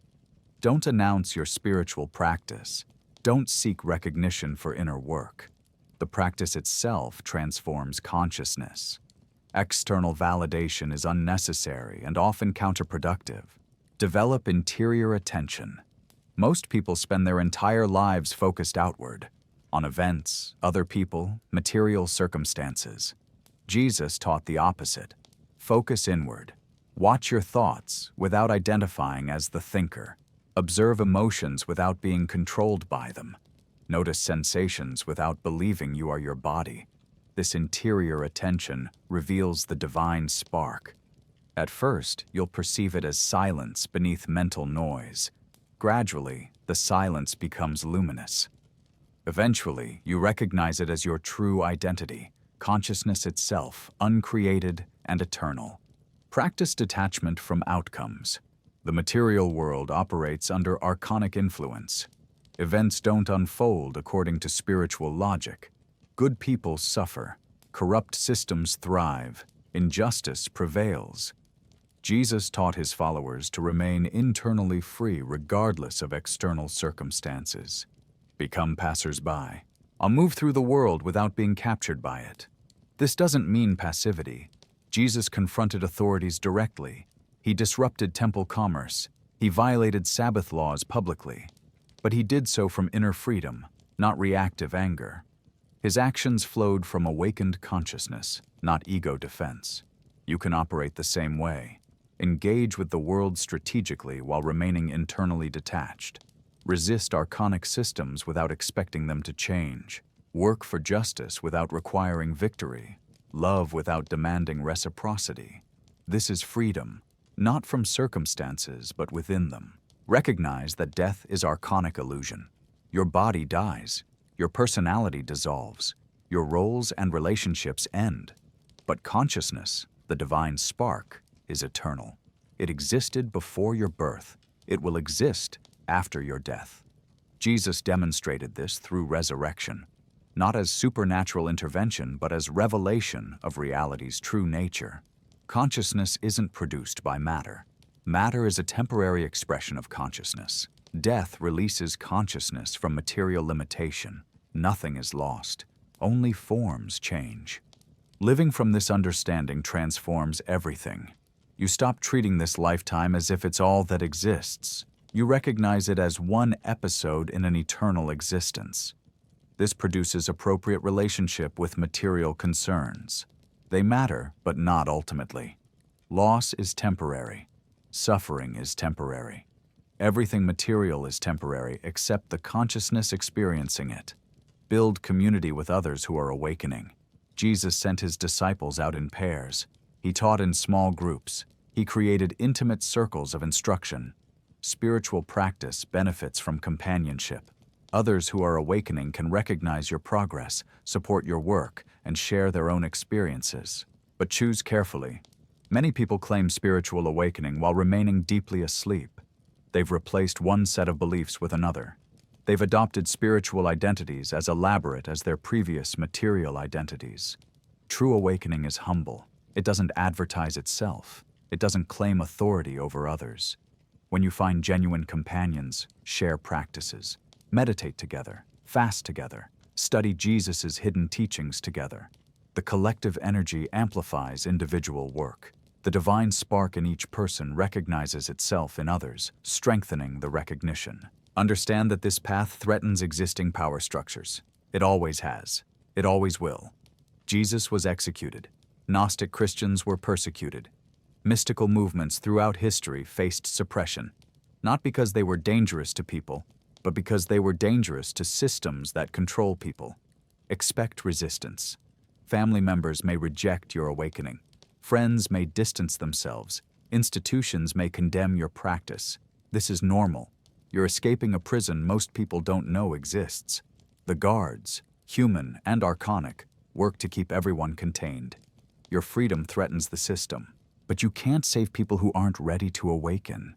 Don't announce your spiritual practice. Don't seek recognition for inner work. The practice itself transforms consciousness. External validation is unnecessary and often counterproductive. Develop interior attention. Most people spend their entire lives focused outward, on events, other people, material circumstances. Jesus taught the opposite. Focus inward. Watch your thoughts without identifying as the thinker. Observe emotions without being controlled by them. Notice sensations without believing you are your body. This interior attention reveals the divine spark. At first, you'll perceive it as silence beneath mental noise. Gradually, the silence becomes luminous. Eventually, you recognize it as your true identity, consciousness itself, uncreated and eternal. Practice detachment from outcomes. The material world operates under archonic influence. Events don't unfold according to spiritual logic. Good people suffer. Corrupt systems thrive. Injustice prevails. Jesus taught his followers to remain internally free regardless of external circumstances. Become passers-by. I'll move through the world without being captured by it. This doesn't mean passivity. Jesus confronted authorities directly. He disrupted temple commerce. He violated Sabbath laws publicly. But he did so from inner freedom, not reactive anger. His actions flowed from awakened consciousness, not ego defense. You can operate the same way. Engage with the world strategically while remaining internally detached. Resist archonic systems without expecting them to change. Work for justice without requiring victory. Love without demanding reciprocity. This is freedom, not from circumstances, but within them. Recognize that death is archonic illusion. Your body dies. Your personality dissolves. Your roles and relationships end. But consciousness, the divine spark, is eternal. It existed before your birth. It will exist after your death. Jesus demonstrated this through resurrection, not as supernatural intervention, but as revelation of reality's true nature. Consciousness isn't produced by matter. Matter is a temporary expression of consciousness. Death releases consciousness from material limitation. Nothing is lost. Only forms change. Living from this understanding transforms everything. You stop treating this lifetime as if it's all that exists. You recognize it as one episode in an eternal existence. This produces appropriate relationship with material concerns. They matter, but not ultimately. Loss is temporary. Suffering is temporary. Everything material is temporary except the consciousness experiencing it. Build community with others who are awakening. Jesus sent his disciples out in pairs. He taught in small groups. He created intimate circles of instruction. Spiritual practice benefits from companionship. Others who are awakening can recognize your progress, support your work, and share their own experiences. But choose carefully. Many people claim spiritual awakening while remaining deeply asleep. They've replaced one set of beliefs with another. They've adopted spiritual identities as elaborate as their previous material identities. True awakening is humble. It doesn't advertise itself. It doesn't claim authority over others. When you find genuine companions, share practices, meditate together, fast together, study Jesus' hidden teachings together. The collective energy amplifies individual work. The divine spark in each person recognizes itself in others, strengthening the recognition. Understand that this path threatens existing power structures. It always has. It always will. Jesus was executed. Gnostic Christians were persecuted. Mystical movements throughout history faced suppression, not because they were dangerous to people, but because they were dangerous to systems that control people. Expect resistance. Family members may reject your awakening. Friends may distance themselves. Institutions may condemn your practice. This is normal. You're escaping a prison most people don't know exists. The guards, human and archonic, work to keep everyone contained. Your freedom threatens the system, but you can't save people who aren't ready to awaken.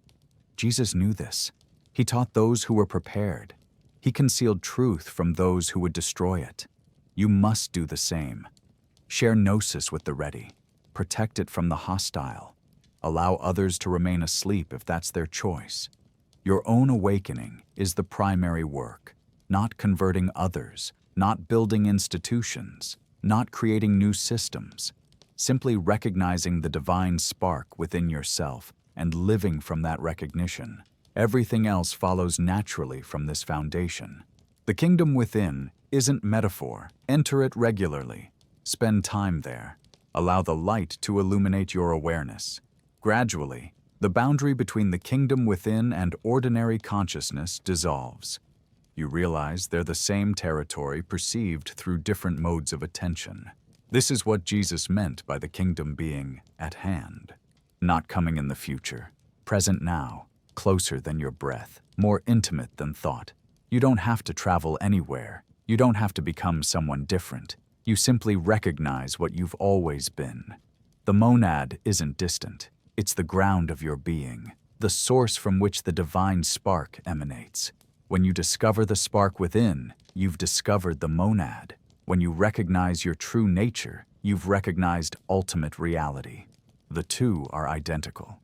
Jesus knew this. He taught those who were prepared. He concealed truth from those who would destroy it. You must do the same. Share gnosis with the ready. Protect it from the hostile. Allow others to remain asleep if that's their choice. Your own awakening is the primary work, not converting others, not building institutions, not creating new systems. Simply recognizing the divine spark within yourself and living from that recognition. Everything else follows naturally from this foundation. The kingdom within isn't metaphor. Enter it regularly. Spend time there. Allow the light to illuminate your awareness. Gradually, the boundary between the kingdom within and ordinary consciousness dissolves. You realize they're the same territory perceived through different modes of attention. This is what Jesus meant by the kingdom being at hand. Not coming in the future, present now, closer than your breath, more intimate than thought. You don't have to travel anywhere. You don't have to become someone different. You simply recognize what you've always been. The monad isn't distant. It's the ground of your being, the source from which the divine spark emanates. When you discover the spark within, you've discovered the monad. When you recognize your true nature, you've recognized ultimate reality. The two are identical.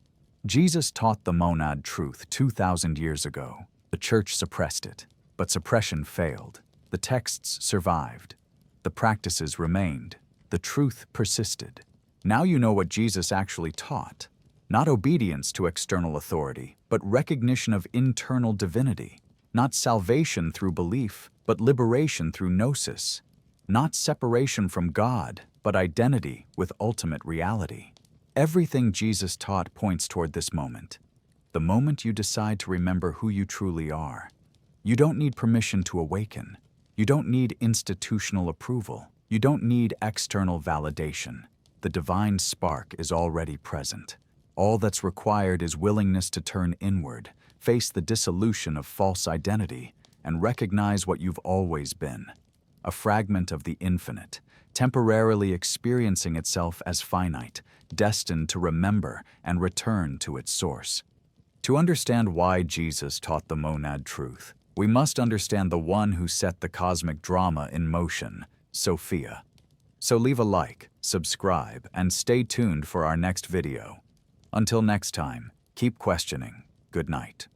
Jesus taught the monad truth 2,000 years ago. The church suppressed it, but suppression failed. The texts survived. The practices remained. The truth persisted. Now you know what Jesus actually taught. Not obedience to external authority, but recognition of internal divinity. Not salvation through belief, but liberation through gnosis. Not separation from God, but identity with ultimate reality. Everything Jesus taught points toward this moment. The moment you decide to remember who you truly are. You don't need permission to awaken. You don't need institutional approval. You don't need external validation. The divine spark is already present. All that's required is willingness to turn inward, face the dissolution of false identity, and recognize what you've always been. A fragment of the infinite, temporarily experiencing itself as finite, destined to remember and return to its source. To understand why Jesus taught the monad truth, we must understand the one who set the cosmic drama in motion, Sophia. So leave a like, subscribe, and stay tuned for our next video. Until next time, keep questioning. Good night.